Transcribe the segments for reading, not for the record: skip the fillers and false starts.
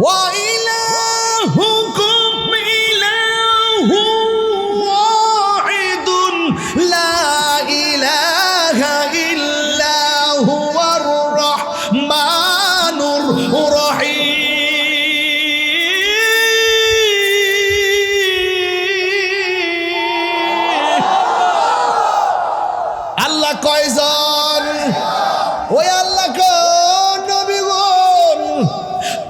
ওয়া ইলাহুকুম ইলাহু ওয়াহিদুন লা ইলাহা ইল্লা হুয়ার রাহমানুর রহিম। আল্লাহ কয়জন? ওই আল্লাহ নবীগণ,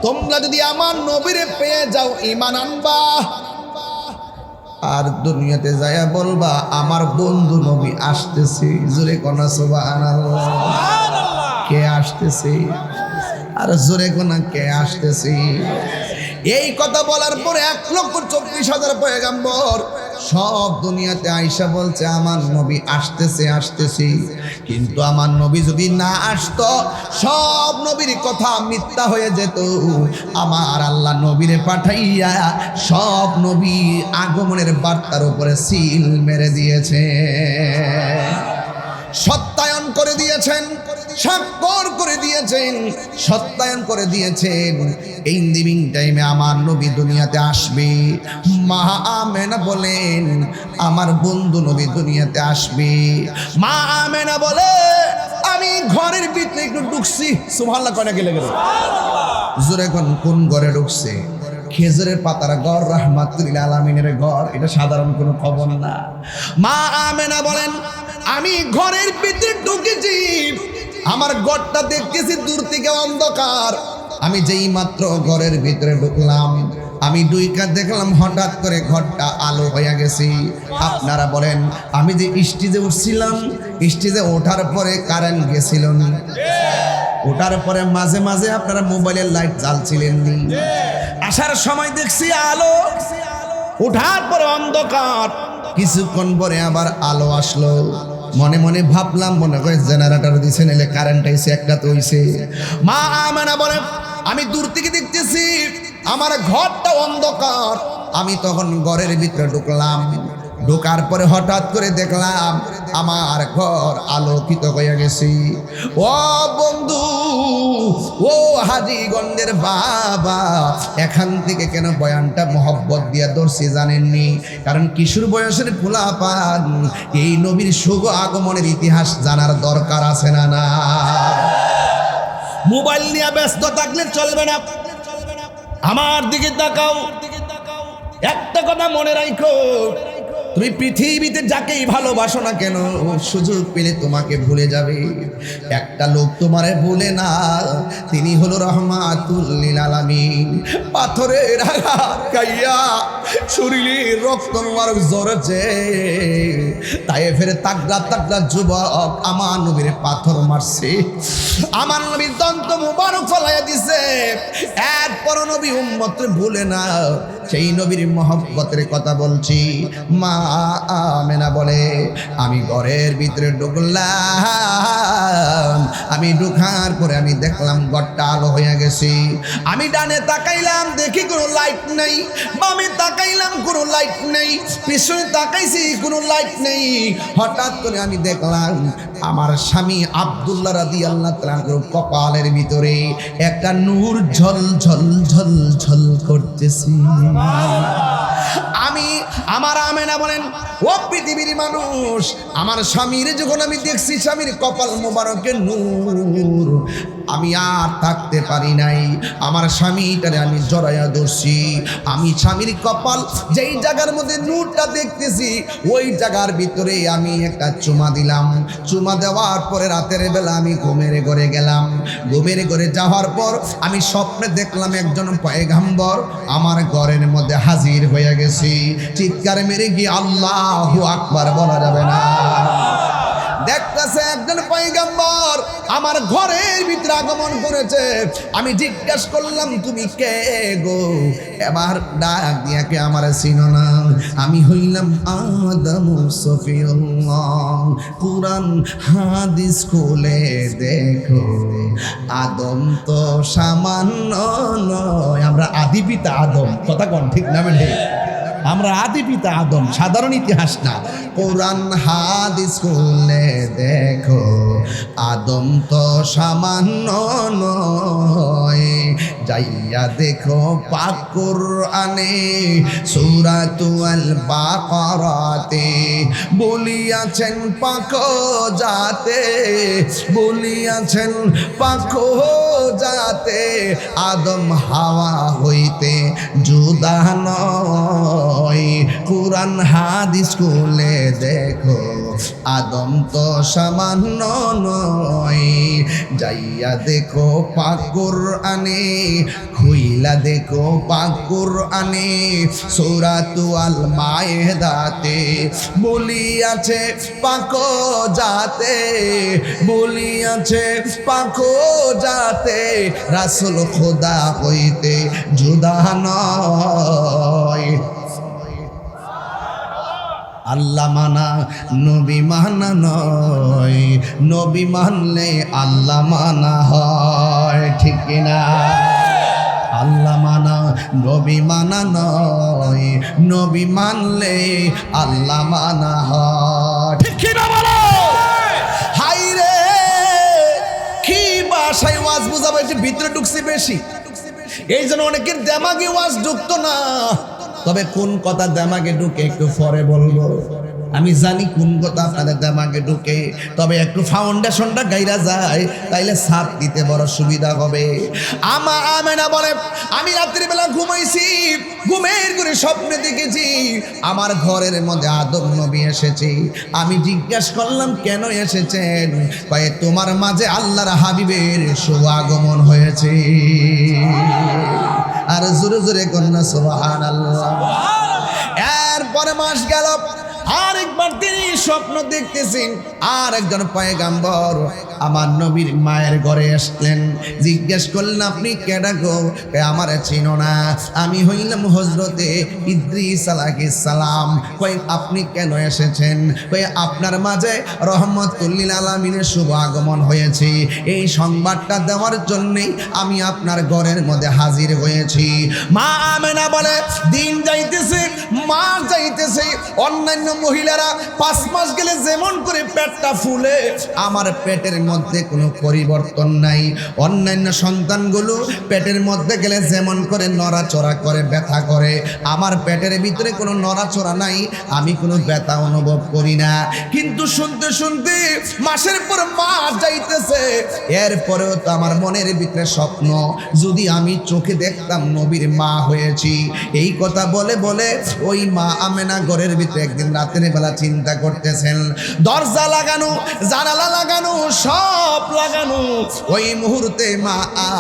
তোমরা যদি আমার নবীরে পেয়ে যাও ঈমান আনবা, আর দুনিয়াতে যায়া বলবা আমার বন্ধু নবী আসতেছে। জোরে কোনা সুবহানাল্লাহ। কে আসতেছে? আর জোরে কোনা কে আসতেছে? এই কথা বলার পরে 1,24,000 পয়গম্বর সব দুনিয়াতে আইসা বলছে আমার নবী আসতেছে আসতেছে। কিন্তু আমার নবী যদি না আসতো, সব নবীর কথা মিথ্যা হয়ে যেত। আমার আল্লাহ নবীরে পাঠাইয়া সব নবী আগমনের বার্তার উপরে সিল মেরে দিয়েছে, সত্যায়ন করে দিয়েছেন, স্বাক্ষর করে দিয়েছেন, সত্যায়ন করে দিয়েছেন। এই লিভিং টাইমে আমার নবী দুনিয়াতে আসবে। মা আমেনা বলেন আমার বন্ধু নবী দুনিয়াতে আসবে। মা আমেনা বলে আমি ঘরের ভিতরে একটু ঢুকছি। সুবহানাল্লাহ কয় না কি লাগে? জোরে কোন ঘরে ঢুকছে? খেজুরের পাতার ঘর, রাহমাতুল লিল আলামিনের ঘর। এটা সাধারণ কোনো খবর না। মা আমেনা বলেন আমি ঘরের ভিতরে ঢুকেছি, আমার ঘরটা দেখতেছি দূর থেকে অন্ধকার। আমি যেই মাত্র ঘরের ভিতরে ঢুকলাম, আমি দুইকা দেখলাম হঠাৎ করে ঘরটা আলো হয়ে গেছে। আপনারা বলেন আমি যে স্টেজে উঠছিলাম, স্টেজে ওঠার পরে কারেন্ট গেছিল না, ওঠার পরে মাঝে মাঝে আপনারা মোবাইলের লাইট জ্বালছিলেন নি, আসার সময় দেখছি আলো, ওঠার পরে অন্ধকার, কিছুক্ষণ পরে আবার আলো আসলো। মনে মনে ভাবলাম মনে করে জেনারেটর দিছে, নাহলে কারেন্ট আইছে, একটা তো হইছে। মা আমেনা বলে আমি দূর থেকে দেখতেছি আমার ঘরটা অন্ধকার। আমি তখন ঘরের ভিতরে ঢুকলাম, ঢোকার পরে হঠাৎ করে দেখলাম আমার ঘর আলোকিত হয়ে গেছে। ও বন্ধু, ও হাজীগঞ্জের বাবা, এখান থেকে কেন বয়ানটা মোহব্বত দিয়া ধরছি জানেননি? কারণ কিশোর বয়সের পোলাপান এই নবীর শুভ আগমনের ইতিহাস জানার দরকার আছে না? না, মোবাইল নিয়ে ব্যস্ত থাকলে চলবে না। আমার দিকে তাকাও, একটা কথা মনে রাখো, তুমি পৃথিবীতে যাকেই ভালোবাসো না কেন, সুযোগ পেলে তোমাকে ভুলে যাবে। একটা লোক তোমারে ভুলে না, তিনি হলো রহমাতুল লিল আলামিন। পাথরের আঘাত খাইয়া শরীরে রক্ত মোবারক ঝরছে, তায়েফের তাগড়া তাগড়া যুবক আমার নবীর পাথর মারছে, আমার নবীর দন্ত মোবারক ফলাইয়া দিছে। এরপর নবী উম্মতকে ভুলে না, সেই নবীর মহব্বতের কথা বলছি। মা আমেনা বলে আমি ঘরের ভিতরে ঢুকলাম, আমি ঢুকার পরে আমি দেখলাম ঘরটা আলো হয়ে গেছে। আমি ডানে তাকাইলাম, দেখি কোনো লাইট নেই, বামে তাকাইলাম কোনো লাইট নেই, পিছনে তাকাইছি কোনো লাইট নেই। হঠাৎ করে আমি দেখলাম আমার স্বামী আব্দুল্লাহ রাদিয়াল্লাহু তাআলা কপালের ভিতরে একটা নূর ঝল ঝল ঝল ঝল করতেছি। আমি আমার আমেনা বলেন ও পৃথিবীর মানুষ, আমার স্বামীর যখন আমি দেখছি স্বামীর কপাল মোবারকের নূর, আমি আর থাকতে পারি নাই। আমার স্বামীটারে আমি জড়াইয়া ধরছি। আমি স্বামীর কপাল যেই জায়গার মধ্যে নূরটা দেখতেছি, ওই জায়গার ভিতরে আমি একটা চুমা দিলাম। চুমা দেওয়ার পরে রাতের বেলা আমি ঘুমের ঘরে গেলাম। ঘুমের ঘরে যাওয়ার পর আমি স্বপ্নে দেখলাম একজন পয়গম্বর আমার ঘরের মধ্যে হাজির হয়ে গেছি। চিৎকার মেরে গিয়ে আল্লাহু আকবার বলা যাবে না। দেখতেছে একজন পয়গম্বর আমার ঘরের ভিতরে আগমন করেছে। আমি জিজ্ঞেস করলাম তুমি কে গো? এবার ডাক দিয়া কে আমার চিনো না? আমি হইলাম আদম সফিউল্লাহ। কুরআন হাদিস খুলে দেখো, আদম তো সামান্য নয়। আমরা আদি পিতা আদম, কথা কোন ঠিক না বেঠে? আমরা আদি পিতা আদম, সাধারণ ইতিহাস না। কোরআন হাদিস খুলে দেখো, আদম তো সামান্য নয়। যাইয়া দেখো পাক কুরআনে সূরাতুল বাকারাতে বলিয়াছেন পাক জাতে, বলিয়াছেন পাক জাতে আদম হাওয়া হইতে জুদা নয়। কুরআন হাদিস খুলে দেখো আদম তো সামান্য নয়। যাইয়া দেখো পাক কুরআনে, খুইলা দেখো পাক কুরআনে সূরাতুল মায়েদাতে বলিয়াছে পাক জাতে, বলিয়াছে পাক জাতে রাসূল খোদা হইতে জুদা নয়। আল্লাহ মানা নবী মানা নয়, নবী মানলে আল্লাহ মানা হয়, ঠিক কিনা? আল্লাহ মানা নবী মানা নয়, নবী মানলে আল্লাহ মানা হয়, ঠিক কিনা বলো? হাই রে কি ভাষায় ওয়াজ বুঝাবে, যে ভিতরে ঢুকছে বেশি, এই জন্য অনেকের দেমাগে ওয়াজ ঢুকতো না। তবে কোন কথা দেমাগে ঢুকে একটু পরে বলবো। আমি জানি কোন কথা আপনাদের দেমাগে ঢুকে, তবে একটু ফাউন্ডেশনটা গাইরা যায়, তাইলে ছাপ দিতে বড় সুবিধা হবে। আমেনা বলে আমি রাত্রিবেলা ঘুমাইছি, ঘুমের করে স্বপ্নে দেখেছি আমার ঘরের মধ্যে আদম নবী এসেছে। আমি জিজ্ঞাসা করলাম কেন এসেছেন? কয়ে তোমার মাঝে আল্লাহর হাবিবের শুভাগমন হয়েছে। আর জোরে জোরে কন্যা সুবহানাল্লাহ। এরপরে মাস গেল, আরেকবার তিনি স্বপ্ন দেখতেছেন আর একজন পয়গাম্বর আমার নবীর মায়ের ঘরে আসলেন। জিজ্ঞেস করলেন আপনি কেডা গো? আমার চিনো না, আমি হইলাম হযরতে ইদ্রিস আলাইহিস সালাম। কই আপনি কেন এসেছেন? কই আপনার মাঝে রহমতুল লিল আলামিনের শুভ আগমন হয়েছে, এই সংবাদটা দেওয়ার জন্যই আমি আপনার ঘরের মধ্যে হাজির হয়েছি। মা আমেনা বলে দিন যাইতেছে, মা যাইতেছে, অন্যান্য মহিলারা 5 মাস গেলে যেমন করে পেটটা ফুলে, আমার পেটের মধ্যে কোনো পরিবর্তন নাই। অন্যান্য সন্তানগুলো পেটের মধ্যে গেলে যেমন করে নড়াচড়া করে, ব্যথা করে, আমার পেটের ভিতরে কোনো নড়াচড়া নাই, আমি কোনো ব্যথা অনুভব করি না। কিন্তু শুনতে শুনতে মাসের পর মাস যাইতেছে, এরপরেও তো আমার মনের ভিতরে স্বপ্ন, যদি আমি চোখে দেখতাম নবীর মা হয়েছি। এই কথা বলে বলে ওই মা আমেনা ঘরের ভিতরে একদিন রাতের বেলা চিন্তা করতেছেন, দরজা লাগানো, জানালা লাগানো, সব লাগানো। ওই মুহূর্তে মা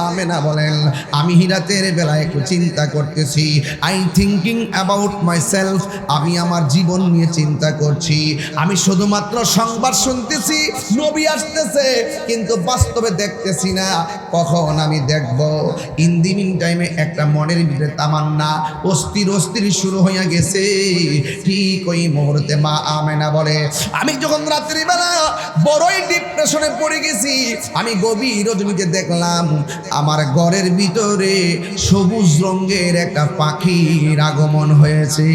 আমেনা বলেন আমি রাতের বেলা একটু চিন্তা করতেছি, আই থিঙ্কিং অ্যাবাউট মাইসেলফ, আমি আমার জীবন নিয়ে চিন্তা করছি। আমি শুধুমাত্র সংবাদ শুনতেছি নবী আসতেছে, কিন্তু বাস্তবে দেখতেছি না, কখন আমি দেখব। ইন দি মিন টাইমে একটা মনের ভিতরে তামান্না অস্থির অস্থির শুরু হইয়া গেছে। ঠিক ওই মুহূর্তে মা আমেনা বলে আমি যখন রাত্রিবেলা বড়ই ডিপ্রেশনে পড়ে গেছি, আমি গভীর রজনীতে দেখলাম আমার ঘরের ভিতরে সবুজ রঙের একটা পাখির আগমন হয়েছে।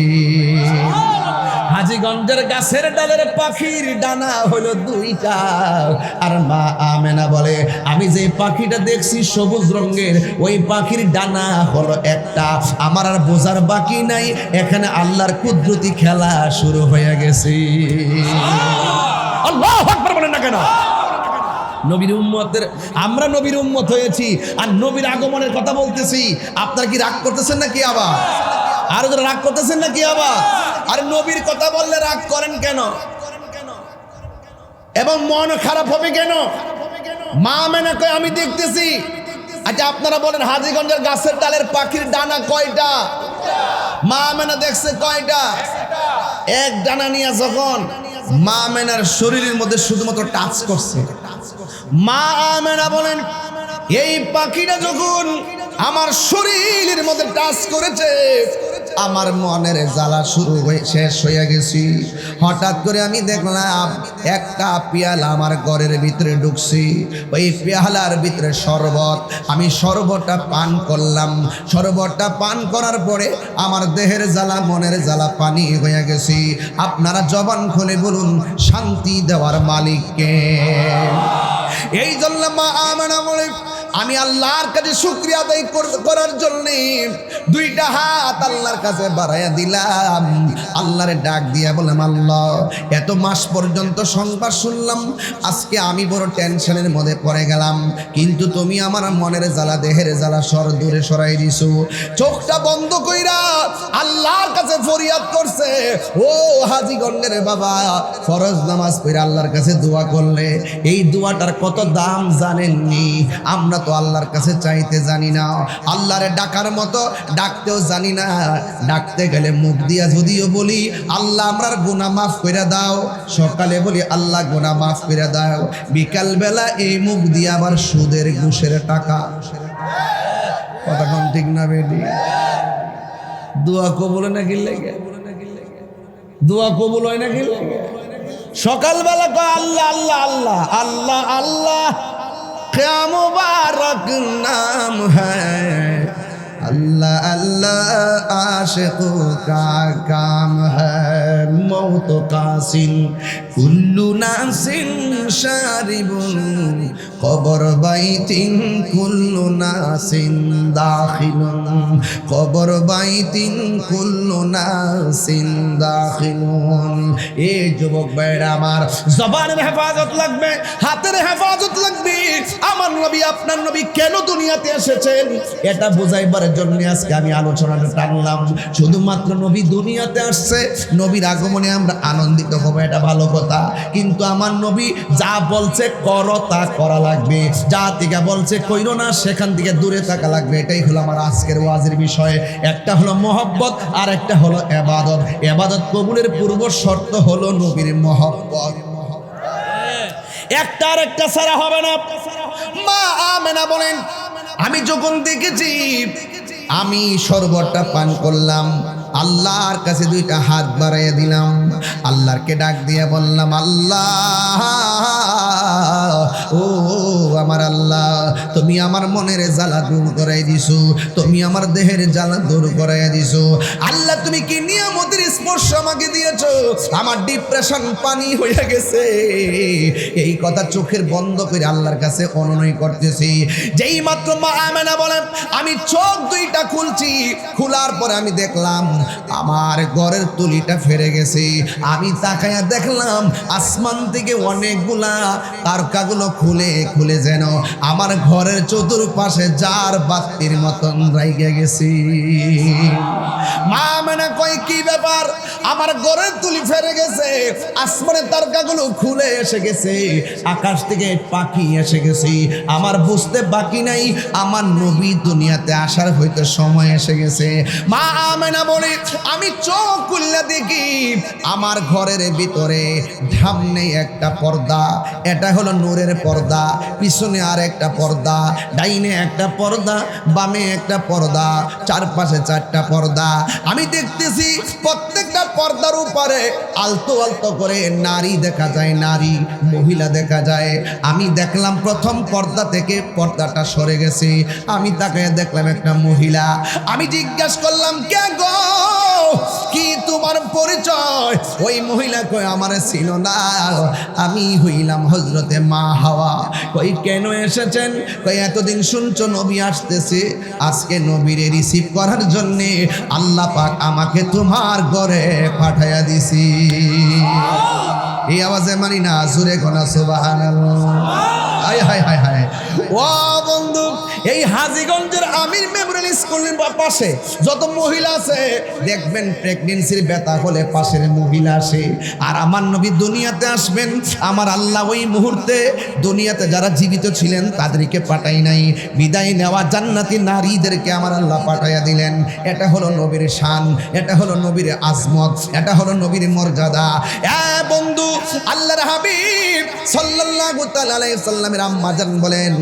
হাজীগঞ্জের গাছের ডালের পাখির ডানা হলো 2টা। আর মা আমেনা বলে আমি যে পাখিটা দেখছি সবুজ রঙের, ওই পাখির ডানা হলো একটা। আমার আর বোঝার বাকি নাই, এখানে আল্লাহর কুদরতি খেলা শুরু হয়ে গেছে। আল্লাহু আকবার বলেন না কেন? নবীর উম্মতের, আমরা নবীর উম্মত হয়েছি আর নবীর আগমনের কথা বলতেছি। আপনারা কি রাগ করতেছেন নাকি আবার? আরো যারা রাগ করতেছেন নাকি আবার? আর নবীর কথা বললে রাগ করেন কেন? এবং মন খারাপ হবে কেন? মা আমেনা কয় আমি দেখতেছি। আচ্ছা আপনারা বলেন হাজীগঞ্জের গাছের ডালের পাখির ডানা কয়টা? মা আমেনা দেখছে কয়টা? এক ডানা নিয়ে যখন মা আমেনার শরীরের মধ্যে শুধুমাত্র টাচ করছে, মা আমেনা বলেন এই পাখিটা যখন আমার শরীরের মধ্যে টাচ করেছে, আমার মনের জ্বালা শুরু হয়ে শেষ হয়ে গেছি। হঠাৎ করে আমি দেখলাম একটা পেয়ালা আমার ঘরের ভিতরে ঢুকছি, ওই পেয়ালার ভিতরে শরবত। আমি শরবতটা পান করলাম। শরবতটা পান করার পরে আমার দেহের জ্বালা, মনের জ্বালা পানি হয়ে গেছি। আপনারা জবান খুলে বলুন শান্তি দেওয়ার মালিককে। এই জন্য মা আমেনা বলে আমি আল্লাহর কাছে শুকরিয়া আদায় করার জন্য দুইটা হাত আল্লাহর কাছে বাড়াইয়া দিলাম। আল্লাহরে ডাক দিয়া বললাম, আল্লাহ এত মাস পর্যন্ত সংবাদ শুনলাম, আজকে আমি বড় টেনশনের মধ্যে পড়ে গেলাম, কিন্তু তুমি আমার মনের জ্বালা দেহের জ্বালা দূরে সরাই দিছো। চোখটা বন্ধ কইরা আল্লাহর কাছে ফরিয়াদ করছে। ও হাজীগণের বাবা, ফরজ নামাজ পড়ে আল্লাহর কাছে দোয়া করলে এই দোয়াটার কত দাম জানেননি? আমরা তো আল্লাহর কাছে চাইতে জানি না, আল্লাহরে ডাকার মতো ডাকতেও জানি না। ডাকতে গেলে মুখ দিয়া যদিও বলি আল্লাহ আমরার গুনাহ মাফ করে দাও, সকালে বলি আল্লাহ গুনাহ মাফ করে দাও, বিকাল বেলা এই মুখ দিয়ে আবার সুদের ঘুষের টাকা। কথা কোন ঠিক না বেটি? দোয়া কবুল নাকি লেগে? দোয়া কবুল হয় নাকি লেগে? সকালবেলা কয় আল্লাহ আল্লাহ আল্লাহ আল্লাহ আল্লাহ, क्या मुबारक नाम है अल्लाह अल्लाह, आशिकों का काम है, मौत का सिन कुल्लू नासिन शारिबुन, कबर बैतिन कुल्लू नासिन दाखिलुन, कबर बैतिन कुल्लू नासिन दाखिलुन। ए যুবক ভাইরা আমার, জবানের হেফাজত লাগবে, হাতের হেফাজত লাগবে। আমার নবী আপনার নবী কেন দুনিয়াতে এসেছেন এটা বোঝাইবার জন্য আজকে আমি আলোচনাটা টানলাম। শুধুমাত্র নবী দুনিয়াতে আসছে, নবীর আগমনে আমরা আনন্দিত হব, এটা ভালো কথা, কিন্তু আমার নবী যা বলছে করো তা করা লাগবে, যা থেকে বলছে কইরো না সেখান থেকে দূরে থাকা লাগবে। এটাই হলো আমার আজকের ওয়াজের বিষয়। একটা হলো মহব্বত আর একটা হলো ইবাদত। ইবাদত কবুলের পূর্ব শর্ত হলো নবীর মহব্বত, একটা আর একটা ছাড়া হবে না। মা আমেনা বলেন, আমি যখন দেখেছি আমি শরবতটা পান করলাম, আল্লাহর কাছে দুইটা হাত বাড়াইয়া দিলাম, আল্লাহরকে ডাক দিয়ে বললাম, আল্লাহ ও আমার আল্লাহ, তুমি আমার মনের জ্বালা দূর করাই দিছো, তুমি আমার দেহের জ্বালা দূর করাইয়া দিছো। আল্লাহ তুমি কি নিয়ামতের স্পর্শ আমাকে দিয়েছো, আমার ডিপ্রেশন পানি হয়ে গেছে। এই কথা চোখের বন্ধ করে আল্লাহর কাছে অনুনয় করতেছি। যেই মাত্র মা আমেনা বলেন আমি চোখ দুইটা খুলছি, খোলার পরে আমি দেখলাম আমার ঘরের তুলিটা ফেরে গেছে। আমি তাকায়া দেখলাম আসমান থেকে অনেকগুলা তারকাগুলো খুলে খুলে যেন আমার ঘরের চতুর্পাশে যার বাতির মতন রাইগে গেছি। মা মানে কয় কি ব্যাপার, আমার ঘরের তুলি ফেরে গেছে, আসমানের তারকাগুলো খুলে এসে গেছে, আকাশ থেকে পাখি এসে গেছে, আমার বুঝতে বাকি নাই আমার নবী দুনিয়াতে আসার হয়তো সময় এসে গেছে। মা আমেনা বলে আমি চোখ খুললে দেখি আমার ঘরের ভিতরে সামনে একটা পর্দা, এটা হলো নূরের পর্দা, পিছনে আর একটা পর্দা, ডাইনে একটা পর্দা, বামে একটা পর্দা, চারপাশে চারটা পর্দা। আমি দেখতেছি প্রত্যেকটা পর্দার উপরে আলতো আলতো করে নারী দেখা যায়, নারী মহিলা দেখা যায়। আমি দেখলাম প্রথম পর্দা থেকে পর্দাটা সরে গেছে, আমি তাকে দেখলাম একটা মহিলা। আমি জিজ্ঞাসা করলাম কে গো, কি তোমার পরিচয়? ওই মহিলা কই আমারে চিনো না, আমি হইলাম হযরতে মা হাওয়া। কই কেন এসেছেন? কই এতদিন শুনছো নবী আসতেছে, আজকে নবীরে রিসিভ করার জন্য আল্লাহ পাক আমাকে তোমার ঘরে পাঠাইয়া দিছি। এই আওয়াজে মানি না, জোরে কোনা সুবহানাল্লাহ। হায় হায় হায় হায়। ও বন্ধু, এই হাজীগঞ্জের আমির মেমোরিয়াল স্কুলের পাশে যত মহিলা আছে দেখবেন প্রেগন্যান্সির ব্যথা হলে পাশের মহিলা আসে। আর আমার নবী দুনিয়াতে আসবেন, আমার আল্লাহ ওই মুহূর্তে দুনিয়াতে যারা জীবিত ছিলেন তাদেরকে পাঠাই নাই, বিদায় নেওয়া জান্নাতি নারীদেরকে আমার আল্লাহ পাঠাইয়া দিলেন। এটা হলো নবীর শান, এটা হলো নবীর আজমত, এটা হলো নবীর মর্যাদা। বন্ধু, আল্লাহর হাবিব সাল্লাল্লাহু তাআলা আলাইহি সাল্লামের আম্মা জান বলেন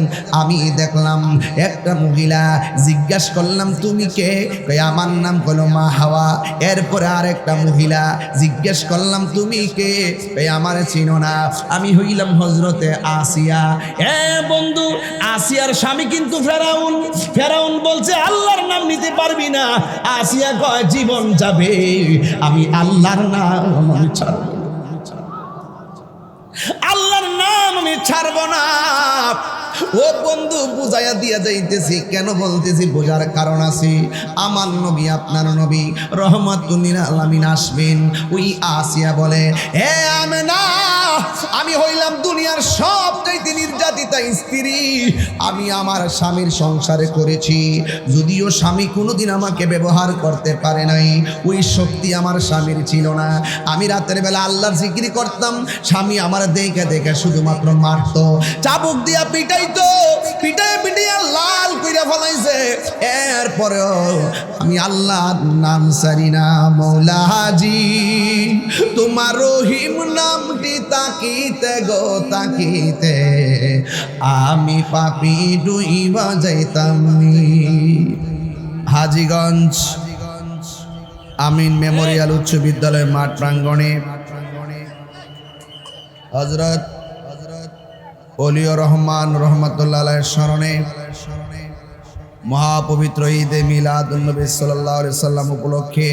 আমি দেখলাম একটা মহিলা, জিজ্ঞাসা করলাম তুমি কে? কই আমার নাম হলো মা হাওয়া। এরপরে আরেকটা মহিলা, জিজ্ঞাসা করলাম তুমি কে? কই আমার চিনো না, আমি হইলাম হযরতে আসিয়া। বন্ধু, আসিয়ার স্বামী কিন্তু ফেরাউন। ফেরাউন বলছে আল্লাহর নাম নিতে পারবি না। আসিয়া কয় জীবন যাবে, আমি আল্লাহর নাম ছাড়ব। আল্লাহর নাম আমি ছাড়বো না। ও বন্ধু বুঝাইয়া দিয়া যাইতেছি, কেন বলতেছি বোঝার কারণ আছে। আমার নবী আপনার নবী রহমাতুল লিল আলামিন আসবেন। ওই আসিয়া বলে, হে আমেনা, আমি হইলাম দুনিয়ার সবচাইতে নির্যাতিতা স্ত্রী। আমি আমার স্বামীর সংসারে করেছি, যদিও স্বামী কোনোদিন আমাকে ব্যবহার করতে পারে নাই, ওই শক্তি আমার স্বামীর ছিল না। আমি রাতের বেলা আল্লাহর জিকির করতাম, স্বামী আমার দেখে দেখে শুধুমাত্র মারতো, চাবুক দিয়া পিটাইতো, পিটাই পিটাইয়া লাল কইরা ফলাইছে। এরপরেও আমি আল্লাহর নাম সারি না। মৌলাজি তোমার রহিম নামটি তাকিতে গো তাকিতে, আমি পাপি ডুইবা যাইতাম। হাজীগঞ্জ আমিন মেমোরিয়াল উচ্চ বিদ্যালয় মাঠ প্রাঙ্গণে হযরত ওলিউর রহমান রহমাতুল্লাহ আলাইহির স্মরণে মহাপবিত্র ঈদে মিলাদুন নবী সাল্লাল্লাহু আলাইহি সাল্লাম উপলক্ষে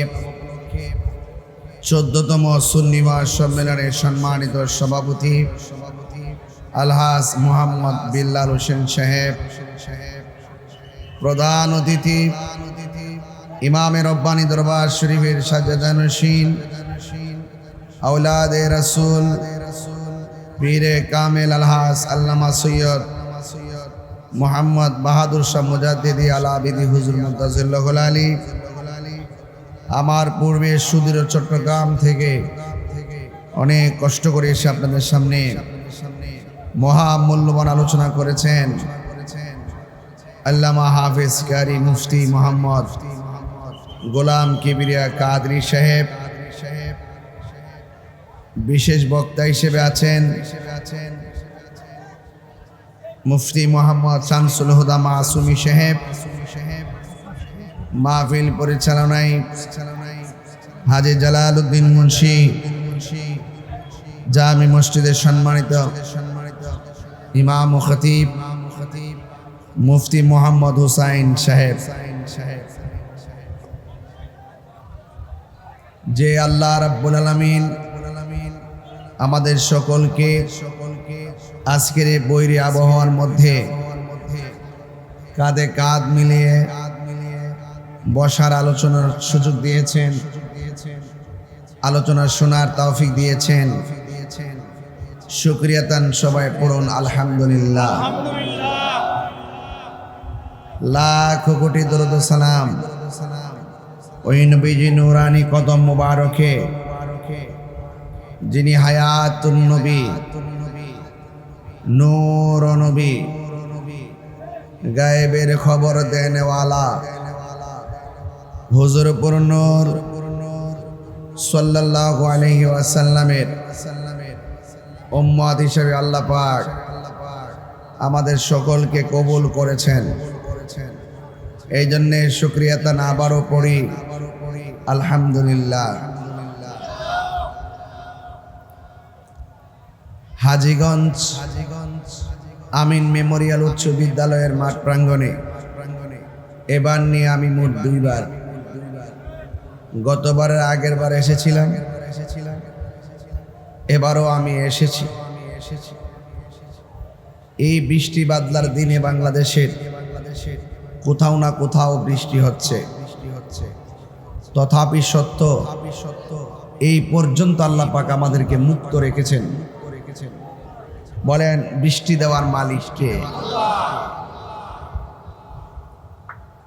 14তম সুন্নি মহাসম্মেলনের সম্মানিত সভাপতি আলহাজ মোহাম্মদ বিল্লাল হোসেন সাহেব, প্রধান অতিথি ইমামে রব্বানী দরবার শরীফের সাজ্জাদানশীন আওলাদে রাসূল পীরে কামেল আলহাজ আল্লামা সৈয়দ মোহাম্মদ বাহাদুর শাহ মুজাদ্দিদি আলাবিদি হুজুর মুনতাজিরুল আলী, আমার পূর্বে সুদূর চট্টগ্রাম থেকে অনেক কষ্ট করে এসে আপনাদের সামনে মহামূল্যবান আলোচনা করেছেন আল্লামা হাফেজ কারি মুফতি মোহাম্মদ গোলাম কিবরিয়া কাদরি সাহেব। বিশেষ বক্তা হিসেবে আছেন মুফতি মোহাম্মদ শামসুল হুদা মাসুমি সাহেব। মাহফিল পরিচালনায় হাজী জালালউদ্দিন মুন্সি, জামি মসজিদের সম্মানিত ইমাম ও খতিব মুফতি মোহাম্মদ হুসাইন সাহেব। যে আল্লাহ রাব্বুল আলামিন আমাদের সকলকে আজকের এই বৈরী আবহাওয়ার মধ্যে কাঁধে কাঁধ মিলিয়ে বসার আলোচনার সুযোগ দিয়েছেন, আলোচনা শোনার তৌফিক দিয়েছেন, শুকরিয়া তান সবাই পড়ুন আলহামদুলিল্লাহ। লাখ কোটি দরুদ ও সালাম ওই নবীজি নূরানি কদম মুবারকে, যিনি হায়াতুন নবী, নূর নবী, গায়েবের খবর দেনেওয়ালা হুজুরপুর নূর সাল্লাল্লাহু আলাইহি ওয়াসাল্লামের উম্মত হিসেবে আল্লাহ পাক আমাদের সকলকে কবুল করেছেন। এই জন্যে শুকরিয়া তান আবারও পড়ি আলহামদুলিল্লাহ। হাজীগঞ্জ আমিন মেমোরিয়াল উচ্চ বিদ্যালয়ের মাঠ প্রাঙ্গণে এবার নিয়ে আমি মোট 2 বার, গতবারের আগের বার এসেছিলাম, এবারও আমি এসেছি। এই বৃষ্টি বাদলার দিনে বাংলাদেশের কোথাও না কোথাও বৃষ্টি হচ্ছে, তথাপি সত্য এই পর্যন্ত আল্লাহ পাক আমাদেরকে মুক্ত রেখেছেন। বলেন বৃষ্টি দেওয়ার মালিক কে?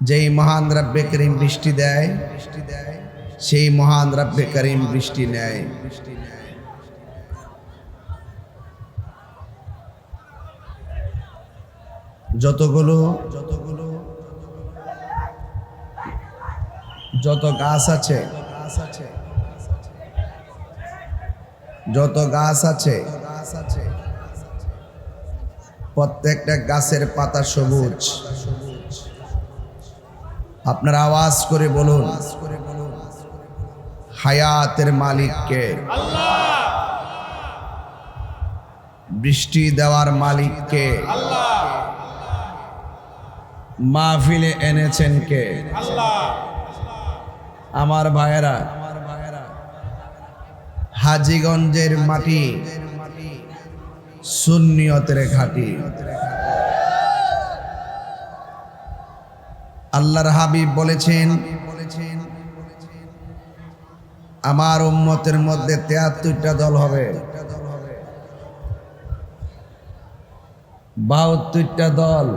যেই মহান রব্বে করিম বৃষ্টি দেয়, সেই মহান রব্বে করিম বৃষ্টি নেয়। যত গাছ আছে, প্রত্যেকটা গাছের পাতা সবুজ। আপনারা আওয়াজ করে বলুন হায়াতের মালিক কে? আল্লাহ। বৃষ্টি দেওয়ার মালিক কে? আল্লাহ। মাহফিলে এনেছেন কে? আল্লাহ। আমার ভাইয়েরা, হাজীগঞ্জের মাটি সুন্নিয়তের ঘাঁটি। আল্লাহর হাবিব বলেছেন, আমার উম্মতের মধ্যে 73টা দল হবে, 72টা দল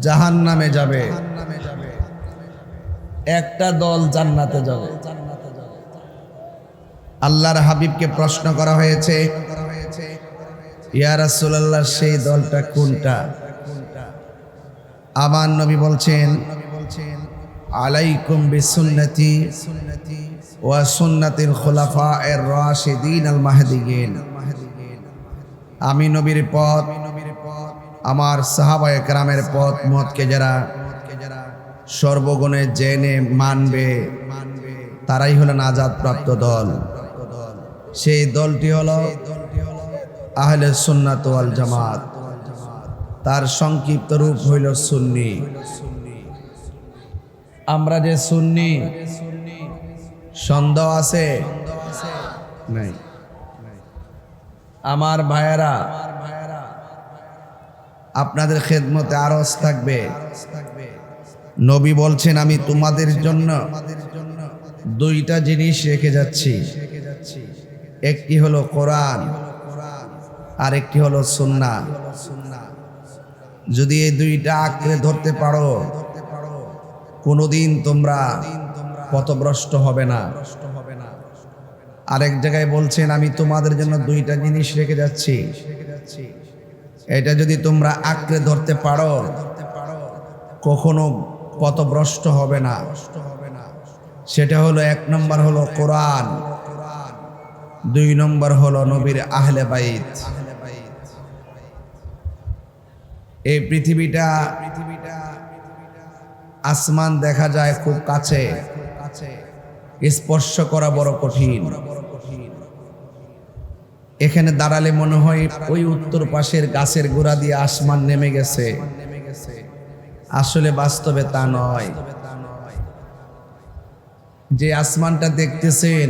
জাহান্নামে যাবে, একটা দল জান্নাতে যাবে। আল্লাহর হাবিবকে প্রশ্ন করা হয়েছে, ইয়া রাসূলুল্লাহ, সেই দলটা কোনটা? আমার নবী বলছেন, আলাইকুম বিসুন্নতি ওয়া সুন্নাতিল খুলাফায়ে রাশিদিন আল মাহদিয়িন। আমি নবীর পথ, আমার সাহাবায়ে কেরামের পথ মতকে যারা সর্বগুণে জেনে মানবে তারাই হলো নাজাত প্রাপ্ত দল। সেই দলটি হলো আহলে সুন্নাত ওয়াল জামাত। তার সংক্ষিপ্ত রূপ হইল সুন্নি। আমরা যে সুন্নি, সন্দেহ আছে নাই? আমার ভাইয়েরা, আপনাদের খেদমতে আরজ থাকবে, নবী বলছেন, আমি তোমাদের জন্য দুইটা জিনিস রেখে যাচ্ছি, একটি হলো কোরআন আর একটি হলো সুন্নাহ। যদি এই দুইটা আঁকড়ে ধরতে পারো, কোনোদিন তোমরা পথভ্রষ্ট হবে না। আরেক জায়গায় বলছেন, আমি তোমাদের জন্য দুইটা জিনিস রেখে যাচ্ছি, এটা যদি তোমরা আঁকড়ে ধরতে পারো কখনো পথভ্রষ্ট হবে না। সেটা হলো, এক নম্বর হলো কোরআন, দুই নম্বর হলো নবীর আহলে বাইত। এই পৃথিবীটা আসমান দেখা যায় খুব কাছে, স্পর্শ করা বড় কঠিন। এখানে দাঁড়ালে মনে হয় ওই উত্তর পাশের গাছের গোড়া দিয়ে আসমান নেমে গেছে, আসলে বাস্তবে তা নয়। যে আসমানটা দেখতেছেন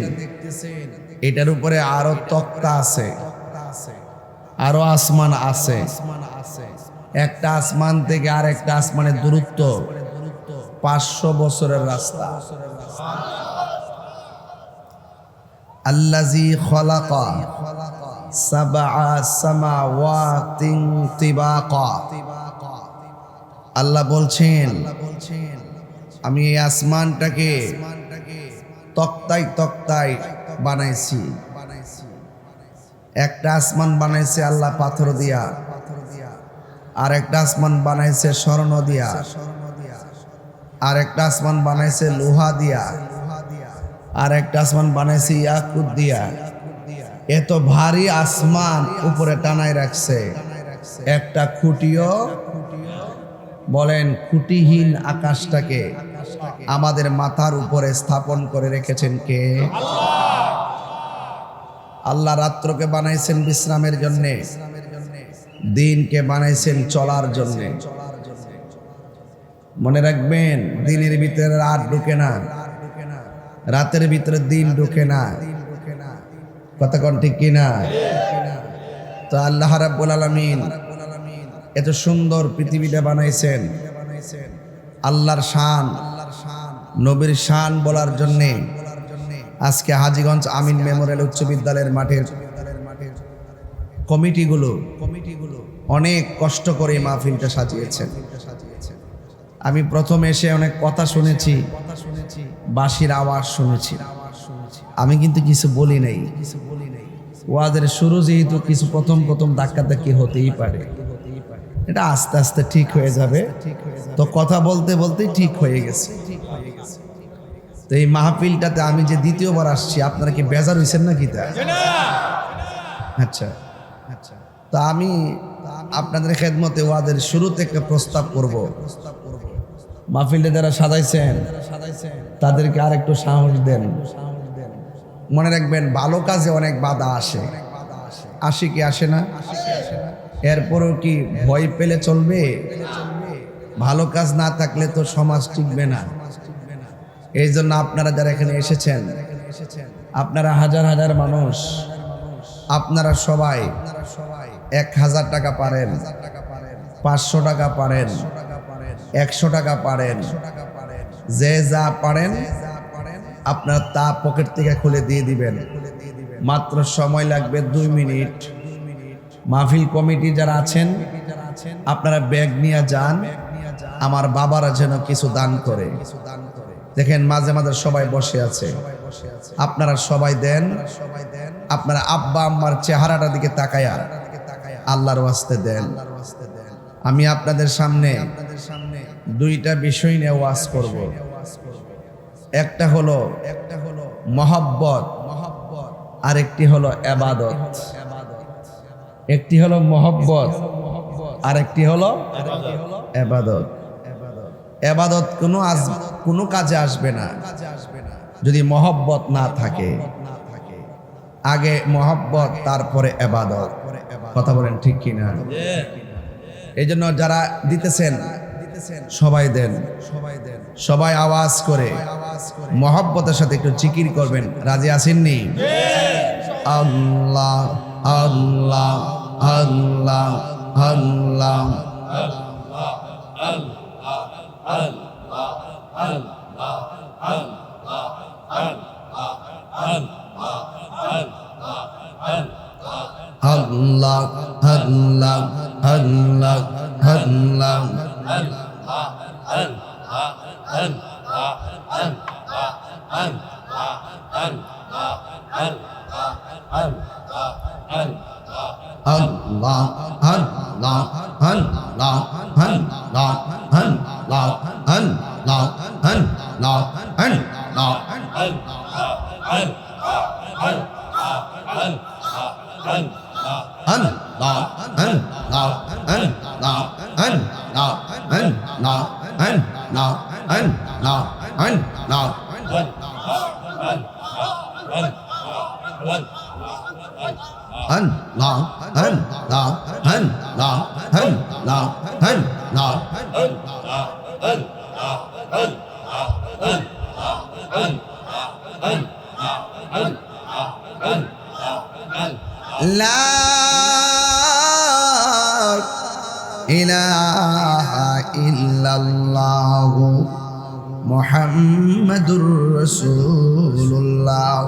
এটার উপরে আরো তক্তা আছে, আরো আসমান আছে। একটা আসমান থেকে আর একটা আসমানের দূরত্ব 500 বছরের রাস্তা। আল্লাযী খালাকা সাবআ সামাওয়াতিন তিবাকা। আল্লাহ বলছেন, আমি এই আসমানটাকে তক্তায় তক্তায় বানাইছি। একটা আসমান বানাইছে আল্লাহ পাথর দিয়া, আর একটা আসমান বানাইছে স্বর্ণ দিয়া, আর একটা আসমান বানাইছে লোহা দিয়া, আর একটা আসমান বানাইছে ইয়াকুত দিয়া। এত ভারী আসমান উপরে টানায় রাখছে, একটা খুঁটিও, বলেন খুঁটিহীন আকাশটাকে আমাদের মাথার উপরে স্থাপন করে রেখেছেন কে? আল্লাহ রাত্রকে বানাইছেন বিশ্রামের জন্যে, দিনকে বানাইছেন চলার জন্যে। মনে রাখবেন, দিনের ভিতরে রাত ঢুকে না, রাতের ভিতরে দিন ঢুকে না। কথা কোন ঠিক কিনা? তো আল্লাহ রাব্বুল আলামিন এত সুন্দর পৃথিবীটা বানাইছেন আল্লাহর শান, নবীর শান বলার জন্যে। আজকে হাজীগঞ্জ আমিন মেমোরিয়াল উচ্চ বিদ্যালয়ের মাঠের কমিটিগুলো অনেক কষ্ট করে মাহফিলটা সাজিয়েছেন। আমি প্রথম এসে অনেক কথা শুনেছি, বাঁশির আওয়াজ শুনেছি, আমি কিন্তু কিছু বলি নাই। ওয়াজের শুরু যেহেতু কিছু প্রথম ধাক্কাধাক্কি হতেই পারে, এটা আস্তে আস্তে ঠিক হয়ে যাবে। তো কথা বলতে বলতেই ঠিক হয়ে গেছে। তো এই মাহফিলটাতে আমি যে দ্বিতীয়বার আসছি, আপনারা কি বেজার হইছেন নাকি? তা আচ্ছা, তো আমি আপনাদের খেদমতে ওয়াজের শুরুতে একটা প্রস্তাব করব। মাহফিলটা যারা সাজাইছেন তাদেরকে আর একটু সাহস দেন। মনে রাখবেন, ভালো কাজে অনেক বাধা আসে, আসে কি আসে না? এরপরও কি ভয় পেলে চলবে? ভালো কাজ না থাকলে তো সমাজ টিকবে না। এই জন্য আপনারা যারা এখানে এসেছেন, আপনারা হাজার হাজার মানুষ, আপনারা সবাই 1000 টাকা পারেন, 500 টাকা পারেন, 100 টাকা পারেন, যে যা পারেন আপনারা তা পকেট থেকে খুলে দিয়ে দিবেন। মাত্র সময় লাগবে 2 মিনিট। মাহফিল কমিটি যারা আছেন আপনারা ব্যাগ নিয়ে যান, আমার বাবারা যেন কিছু দান করে। দেখেন মাঝে মাঝে সবাই বসে আছে, আপনারা সবাই দেন। আপনারা আব্বা আম্মার চেহারাটার দিকে তাকায়া আল্লাহর ওয়াস্তে দেন। আমি আপনাদের সামনে 2টা বিষয় নিয়ে ওয়াজ করব। একটা হলো মহব্বত, আর একটি হলো ইবাদত। একটি হলো মহব্বত, আর একটি হলো ইবাদত। ইবাদত কোনো কাজে আসবে না যদি মহব্বত না থাকে। আগে মহব্বত, তারপরে ইবাদত। কথা বলেন ঠিক কিনা? এই জন্য যারা দিতেছেন সবাই দেন, সবাই আওয়াজ করে মহব্বতের সাথে একটু জিকির করবেন। রাজি আছেননি? আল্লাহ আল্লাহ আল্লাহ আল্লাহ আল্লাহ আল্লাহ আল্লাহ আল্লাহ লা ইলাহা ইল্লাল্লাহ মুহাম্মাদুর রাসূলুল্লাহ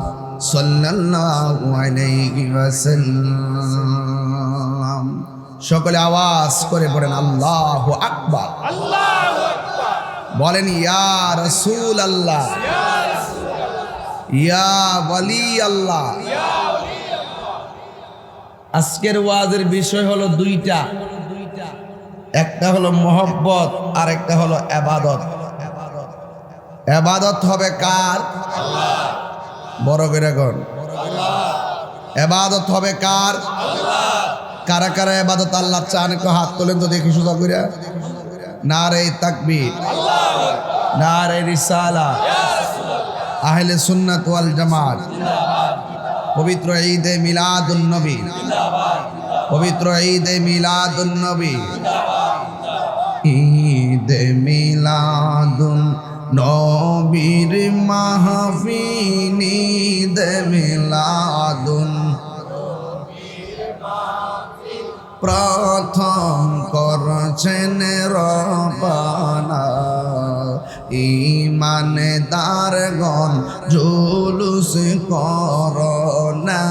সাল্লাল্লাহু আলাইহি ওয়াসাল্লাম। সকলে আওয়াজ করে বলেন আল্লাহু আকবার। আল্লাহু আকবার। বলেন ইয়া রাসূলুল্লাহ, ইয়া ওয়ালি আল্লাহ। আজকের ওয়াজের বিষয় হলো 2টা। একটা হলো মহব্বত, আর একটা হলো ইবাদত। ইবাদত হবে কার? আল্লাহ। বড় করে কোন? আল্লাহ। ইবাদত হবে কার? আল্লাহ। কারা কারা ইবাদত আল্লাহ চান একটু হাত তোলেন তো দেখি সোজা করে। নারে তাকবীর, আল্লাহু আকবার। নারে রিসালাত, ইয়া রাসূলুল্লাহ। আহলে সুন্নাত ওয়াল জামাত জিন্দাবাদ। পবিত্র ঈদে মিলাদুন নবী জিন্দাবাদ। পবিত্র ঈদে মিলাদুন নবী জিন্দাবাদ। ঈদে মিলাদুন নবীর মাহফিল, ঈদে মিলাদুন প্রথম করছেন রবানা। ঈমানদারগণ জুলুস করোনা,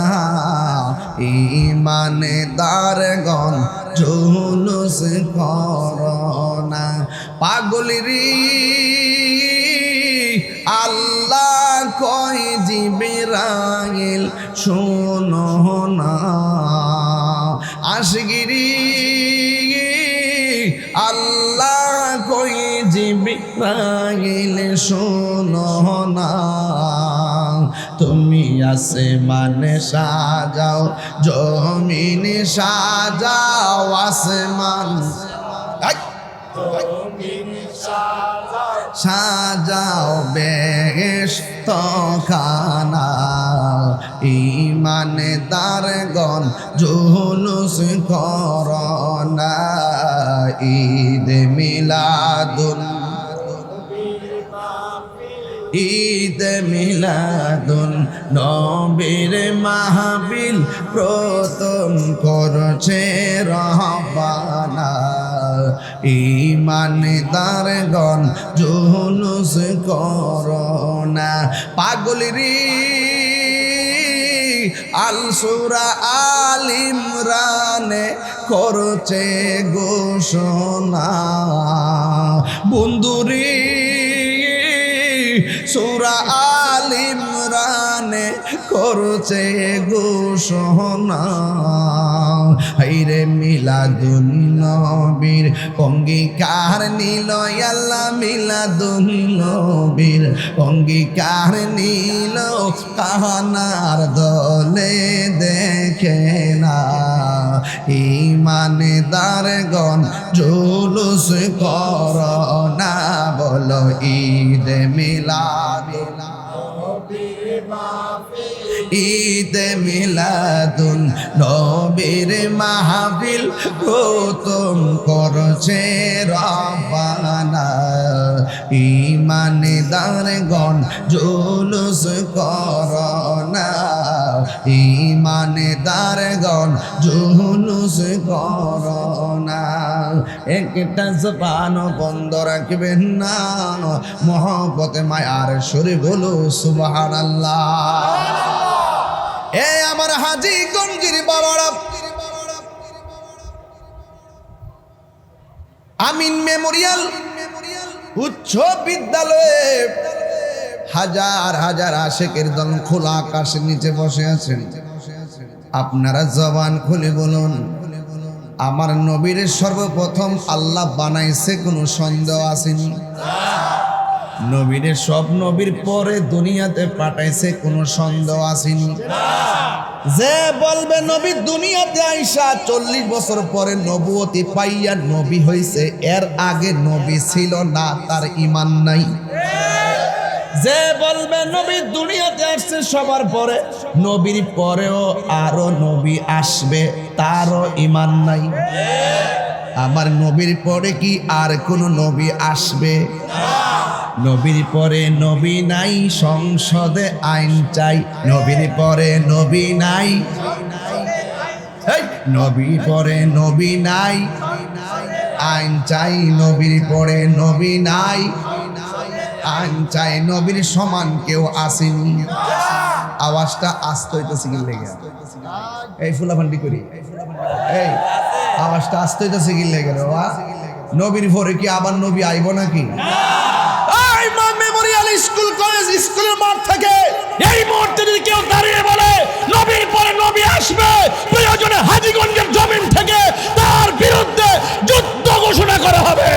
ঈমানদারগণ জুলুস করোনা। পাগলেরি আল্লাহ কয় জিবরাইল শোনো না। আশগিরি আল্লাহ কই জিবরাইল শোনো না। তুমি আসমানে সাজাও, জমিনে সাজাও, আসমান সাজাও বেহেশত খানা। ঈমানদারগণ জুলুস করোনা। ঈদ মিলাদুন ঈদ মিলাদুন নবীর মাহফিল প্রথম করছে রহবানা ঈমানদারগণ জুলুস করোনা পাগলেরি আল সূরা আল ইমরানে করছে ঘোষণা বন্ধুরি সূরা আল ইমরানে করছে ঘোষণা হাইরে মিলাদুন নবীর অঙ্গীকার নিল আল্লাহ মিলাদুন নবীর অঙ্গীকার নিল কাহানার দলে দেখে না ঈমানদারগণ জুলুস করোনা বলো ঈদ মিলাদ ঈদ মিলাদুন নবীর মাহফিল প্রথম করছে রব্বানা ঈমানদারগণ জুলুস করোনা ঈমানদারগণ জুলুস করোনা একটা জবান বন্ধ রাখবেন না মহব্বতে মায়ার সুরে বলো সুবহানাল্লাহ এ আমার হাজী গঞ্জির বাবারা আমিন মেমোরিয়াল উচ্চ বিদ্যালয়ে হাজার হাজার আশিকের দল খোলা আকাশের নিচে বসে আছেন আপনারা জবান খুলে বলুন আমার নবীর সর্বপ্রথম আল্লাহ বানাইছে কোনো সন্দেহ আসেনি নবীর সব নবীর পরে দুনিয়াতে পাঠাইছে কোনো সন্দেহ আসেনি যে বলবে নবী দুনিয়াতে আইসা 40 বছর পরে নবুয়তি পাইয়া নবী হইছে এর আগে নবী ছিল না তার ঈমান নাই যে বলবে নবী দুনিয়াতে আসছে সবার পরে নবীর পরেও আরো নবী আসবে তারও ঈমান নাই আমার নবীর পরে কি আর কোন নবী আসবে নবীর পরে নবী নাই সংসদে আইন চাই নবীর পরে নবী নাই নবীর পরে নবী নাই আইন চাই নবীর পরে নবী নাই আইন চাই নবীর সমান কেউ আসেনি আওয়াজটা আসতে হইতেছে কি লেগে এই ফুলাফান্ডি করি এই আওয়াজটা আসতে হইতেছে কি লেগে নবীর পরে কি আবার নবী আইব নাকি মেমোরিয়াল স্কুল কলেজ স্কুলের মাঠ থেকে এই মুহূর্তে যদি কেউ দাঁড়িয়ে বলে নবীর পরে নবী আসবে প্রয়োজনে হাজীগঞ্জের জমিন থেকে তার বিরুদ্ধে যুদ্ধ ঘোষণা করা হবে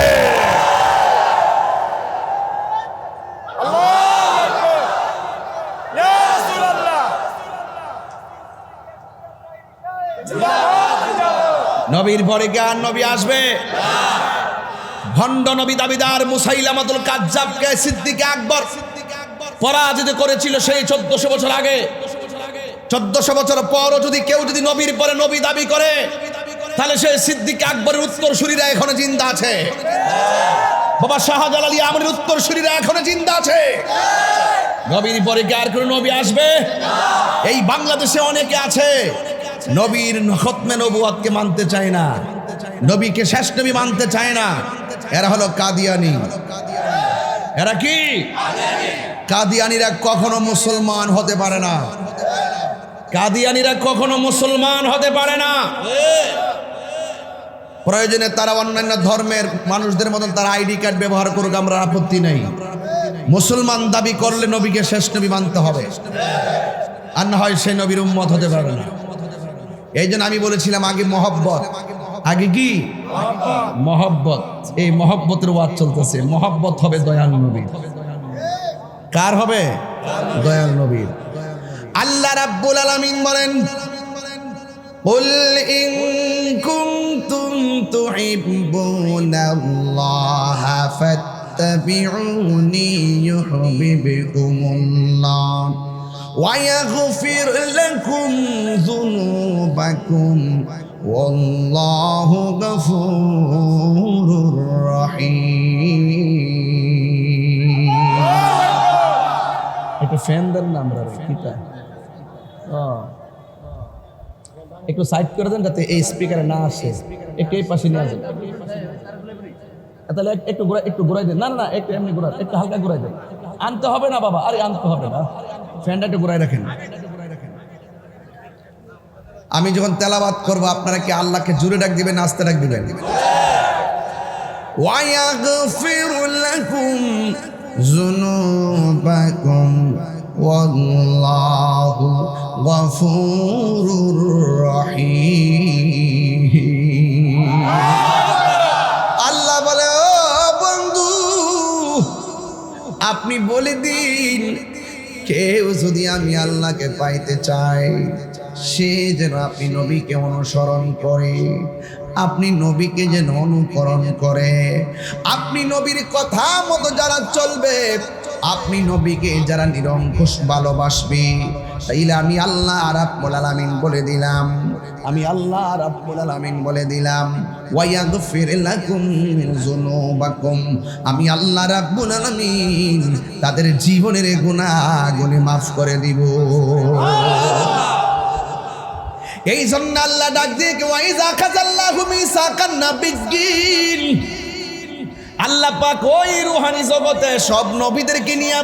নবীর পরে কি আর নবী আসবে ভণ্ড নবী দাবিদার মুসাইলামাতুল কাজ্জাবকে সিদ্দিক আকবর পরাজিত করেছিল সেই 1400 বছর আগে 1400 বছর পরও যদি কেউ যদি নবীর পরে নবী দাবি করে তাহলে সেই সিদ্দিক আকবরের উত্তরসূরিরা এখনো জিন্দা আছে বাবা শাহজালাল আমরের উত্তরসূরিরা এখনো জিন্দা আছে নবীর পরে কি আর কোনো নবী আসবে এই বাংলাদেশে অনেকে আছে নবীর খতমে নবুয়তকে মানতে চায় না নবীকে শেষ নবী মানতে চায় না এরা হলো কাদিয়ানি এরা কি কাদিয়ানিরা কখনো মুসলমান হতে পারে না কাদিয়ানিরা কখনো মুসলমান হতে পারে না প্রয়োজনে তারা অন্যান্য ধর্মের মানুষদের মতন তারা আইডি কার্ড ব্যবহার করুক আমরা আপত্তি নেই মুসলমান দাবি করলে নবীকে শেষ নবী মানতে হবে আর না হয় সেই নবীর উম্মত হতে পারবে না এই জন্য আমি বলেছিলাম আগে মহব্বত আগে কি মহব্বত এই মহব্বতের ওয়াজ চলতেছে মহব্বত হবে দয়াল নবীর কার হবে দয়াল নবীর আল্লাহ রাব্বুল আলামিন বলেন কুল ইন কুনতুম তুহিব্বুনাল্লাহা ফাত্তাবিউনি ইউহিব্বুকুমুল্লাহ ওয়া ইয়াগফির লাকুম যুনুবাকুম ওয়াল্লাহু গফুরুর রহিম একটু ফ্যান দেন না আমরা কিতা একটু সাইড করে দেন যাতে এই স্পিকারে না আসে, একটু এই পাশে নিয়ে আসেন। তাহলে একটু ঘুরাই দেন। না না না, একটু এমনি ঘুরান, একটু হালকা ঘুরাই দেন। আনতে হবে না বাবা, আরে আনতে হবে না, ফ্যানটা একটু ঘুরাই রাখেন। আমি যখন তেলাওয়াত করব আপনারা কি আল্লাহকে জোরে ডাক দিবেন, আস্তে ডাক দিবেন? وَيَغْفِرُ لَكُمْ ذُنُوبَكُمْ وَاللَّهُ غَفُورٌ رَحِيمٌ। আল্লাহ বলে, ও বন্ধু আপনি বলে দিন, কেউ যদি আমি আল্লাহকে পাইতে চায় সে যেন আপনি নবীকে অনুসরণ করে, আপনি নবীকে যেন অনুকরণ করে, আপনি নবীর কথা মতো যারা চলবে, আপনি নবীকে যারা নিরঙ্কুশ ভালোবাসবে, তাইলে আমি আল্লাহ রাব্বুল আলামিন বলে দিলাম, আমি আল্লাহ রাব্বুল আলামিন বলে দিলাম, ওয়ায়াগফির লাকুম যুনুবাকুম, আমি আল্লাহ রাব্বুল আলামিন তাদের জীবনের গুনাহগুলি মাফ করে দিব। এই জন্য আল্লাহ ডাক দিয়ে ওয়াইজা খাযাল্লাহু মিসাকান নাবিয়্যিন, আল্লাহ পাক ওই রূহানি জগতে সব নবীদেরকে নিয়ে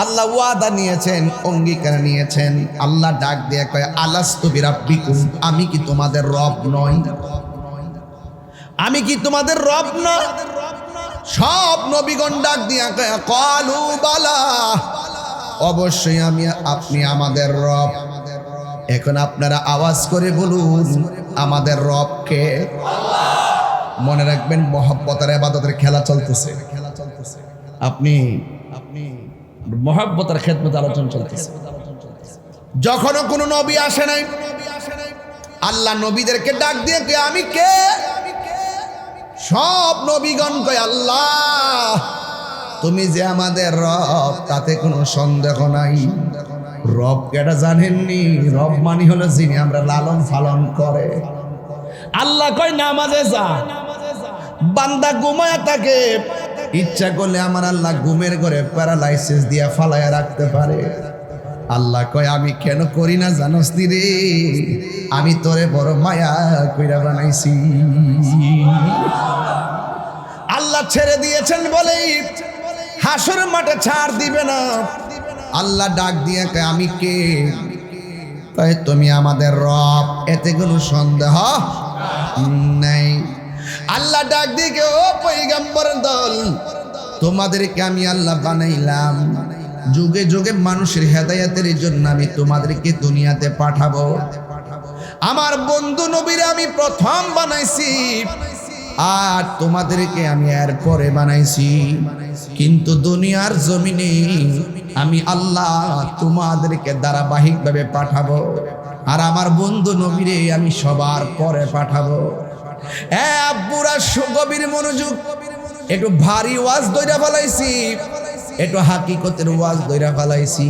আল্লাহ ওয়াদা নিয়েছেন, অঙ্গীকার নিয়েছেন। আল্লাহ ডাক দিয়ে কয় আলাস্তু বিরাব্বিকুম, আমি কি তোমাদের রব নই? আমি কি তোমাদের রব না? সব নবীগণ ডাক দিয়া কয় ক্বালু বালা, অবশ্যই আমি, আপনি আমাদের রব। এখন আপনারা আওয়াজ করে বলুন আমাদের রব কে? মনে রাখবেন মহব্বত আর ইবাদতের খেলা চলতেছে, আপনি মহব্বত আর খেদমত আলোচনা চলতেছে। যখনও কোনো নবী আসে নাই আল্লাহ নবীদেরকে ডাক দিয়ে কে আমি কে? সব নবীগণ কয় আল্লাহ তুমি যে আমাদের রব তাতে কোনো সন্দেহ নাই। রব কেটা জানেননি? রব মানি হলো যিনি আমরা লালন পালন করে। আল্লাহ কয় নামাজে যা, বান্দা ঘুমায়া থাকে, ইচ্ছা করলে আমার আল্লাহ ঘুমের ঘরে প্যারালাইসিস দিয়া ফালায়া রাখতে পারে। আল্লাহ কয় আমি কেন করি না জানোস নি রে? আমি তোরে বড় মায়া কইরা বানাইছি। আল্লাহ ছেড়ে দিয়েছেন বলেই হাসর মাঠে ছাড় দিবে না। আল্লাহ ডাক দিয়ে কয় আমি কে? কয় তুমি আমাদের রব, এতে কোনো সন্দেহ নাই। আল্লাহ ডাক দিয়ে ও পয়গম্বর দল, তোমাদেরকে আমি আল্লাহ বানাইলাম, যুগে যুগে মানুষের হেদায়েতের জন্য আমি তোমাদেরকে দুনিয়াতে পাঠাবো। আমার বন্ধু নবীরে আমি প্রথম বানাইছি, আর তোমাদেরকে আমি এর পরে বানাইছি। কিন্তু দুনিয়ার জমিনে আমি আল্লাহ তোমাদেরকে ধারাবাহিকভাবে পাঠাবো, আর আমার বন্ধু নবীরে আমি সবার পরে পাঠাবো। আব্বুরা গভীর মনোযোগ, একটু ভারী ওয়াজ দইরা ফেলাইছি, একটু হাকিকতের ওয়াজ দইরা ফেলাইছি।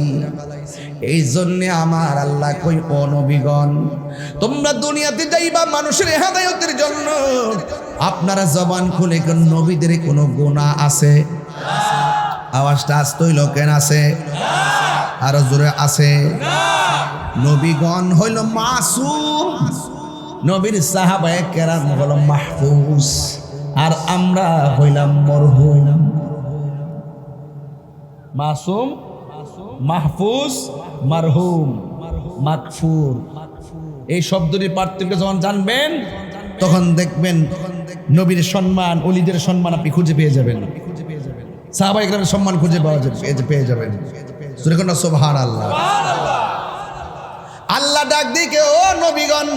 এই জন্যে আমার আল্লাহ কই ও নবীগণ, তোমরা দুনিয়াতে যাইবা মানুষের হেদায়েতের জন্য, আপনারা জবান খুলে কোন নবীদের কোনো গুনাহ আছে? আওয়াজটা আসতে হইল কেন? আছে, আরো জোরে আছে। নবীগণ হইল মাসুম, নবীর সাহাবায়ে কেরাম হলো মাহফুজ, আর আমরা হইলাম মরহুম। মাসুম, মাহফুজ, মারহুম, মাগফুর। এই শব্দটির পার্থক্য যখন জানবেন তখন দেখবেন নবীর সম্মান, ওলিদের সম্মান আপনি খুঁজে পেয়ে যাবেন, সাহাবায়ে কেরামের সম্মান খুঁজে পেয়ে যাবেন। সুবহানাল্লাহ। আল্লাহ ডাক দিকে ও নবীগণ,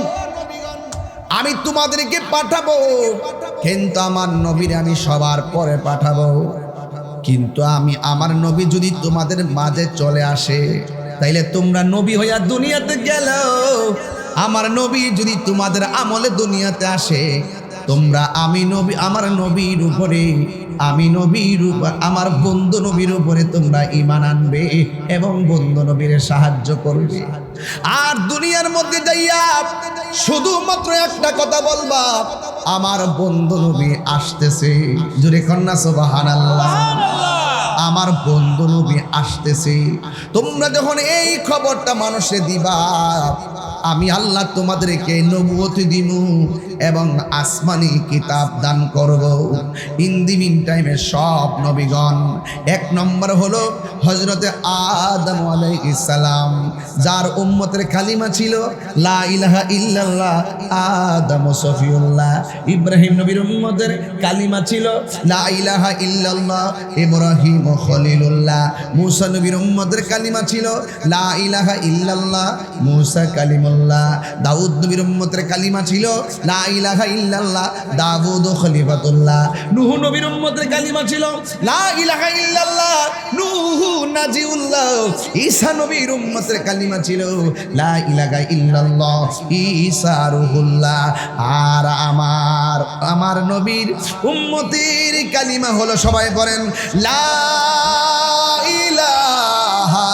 আমি তোমাদেরকে পাঠাবো, কিন্তু আমার নবীরে আমি সবার পরে পাঠাবো। কিন্তু আমি আমার নবী যদি তোমাদের মাঝে চলে আসে, তাইলে তোমরা নবী হইয়া দুনিয়াতে গেল, আমার নবী যদি তোমাদের আমলে দুনিয়াতে আসে, তোমরা আমি নবী, আমার নবীর উপরে, আমি নবীর উপর, আমার বন্ধু নবীর উপরে তোমরা ঈমান আনবে এবং বন্ধু নবীর সাহায্য করবে। আর দুনিয়ার মধ্যে যাইয়া শুধুমাত্র একটা কথা বলবা, আমার বন্ধু নবী আসতেছে। জোরে কন্যা সুবহানাল্লাহ। আমার বন্ধু নবী আসতেছে। তোমরা যখন এই খবরটা মানুষে দিবা, আমি আল্লাহ তোমাদেরকে নবুয়তি দিব এবং আসমানি কিতাব দান করব। ইন দি মিন টাইমে সব নবীগণ, এক নম্বর হলো হযরতে আদম আলাইহিস সালাম, যার উম্মতের কালিমা ছিল লা ইলাহা ইল্লাল্লাহ, আদম সফিউল্লাহ। ইব্রাহিম নবীর উম্মতের কালিমা ছিল লা ইলাহা ইল্লাল্লাহ, ইব্রাহিম খলিলুল্লাহ। মূসা নবীর উম্মতের কালিমা ছিল লা ইলাহা ইল্লাল্লাহ, মূসা কালিমুল্লাহ। দাউদ নবীর উম্মতের কালিমা ছিল লা ইলাহা ইল্লাল্লাহ, দাউদ খলিফাতুল্লাহ। নূহ নবীর উম্মতের কালিমা ছিল লা ইলাহা ইল্লাল্লাহ, নূহ নাজিউল্লাহ। ঈসা নবীর উম্মতের কালিমা ছিল লা ইলাহা ইল্লাল্লাহ, ঈসা রূহুল্লাহ। আর আমার নবীর উম্মতের কালিমা হলো, সবাই পড়েন, লা ইলাহা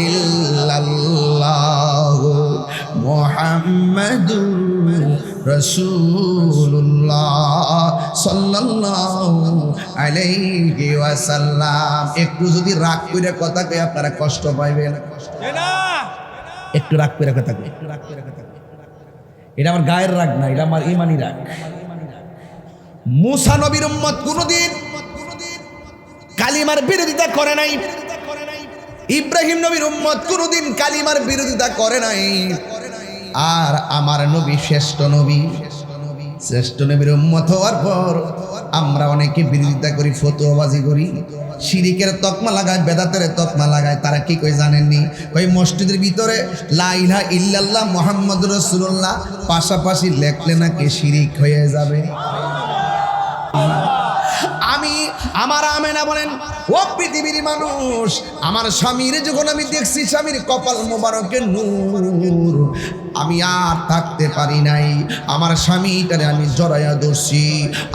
ইল্লাল্লাহ মুহাম্মাদুর রাসূলুল্লাহ সাল্লাল্লাহু আলাইহি ওয়াসাল্লাম। একটু যদি রাগ করে কথা কই আপনারা কষ্ট পাইবেন, একটু রাগ করে কথা কই, এটা আমার গায়ের রাগ না, এটা আমার ইমানি রাগ। মূসা নবীর উম্মত কোনদিন কালিমার বিরোধিতা করে নাই, ইব্রাহিম নবীর উম্মত কোনদিন কালিমার বিরোধিতা করে নাই। আর আমার নবী শ্রেষ্ঠ নবী, শ্রেষ্ঠ নবীর উম্মত হওয়ার পর আমরা অনেকে বিরোধিতা করি, ফতোয়াবাজি করি, শিরিকের তকমা লাগায়, বেদাতের তকমা লাগায়। তারা কি কই জানেননি? ওই মসজিদের ভিতরে লা ইলাহা ইল্লাল্লাহ মুহাম্মাদুর রাসূলুল্লাহ পাশাপাশি লেখলে নাকি শিরিক হয়ে যাবে। আমার আমেনা বলেন, ও পৃথিবীর মানুষ, আমার স্বামীর যখন আমি দেখছি, স্বামীর কপাল মোবারকের নূর, আমি আর থাকতে পারি নাই। আমার স্বামীটারে আমি জড়াইয়া ধরছি।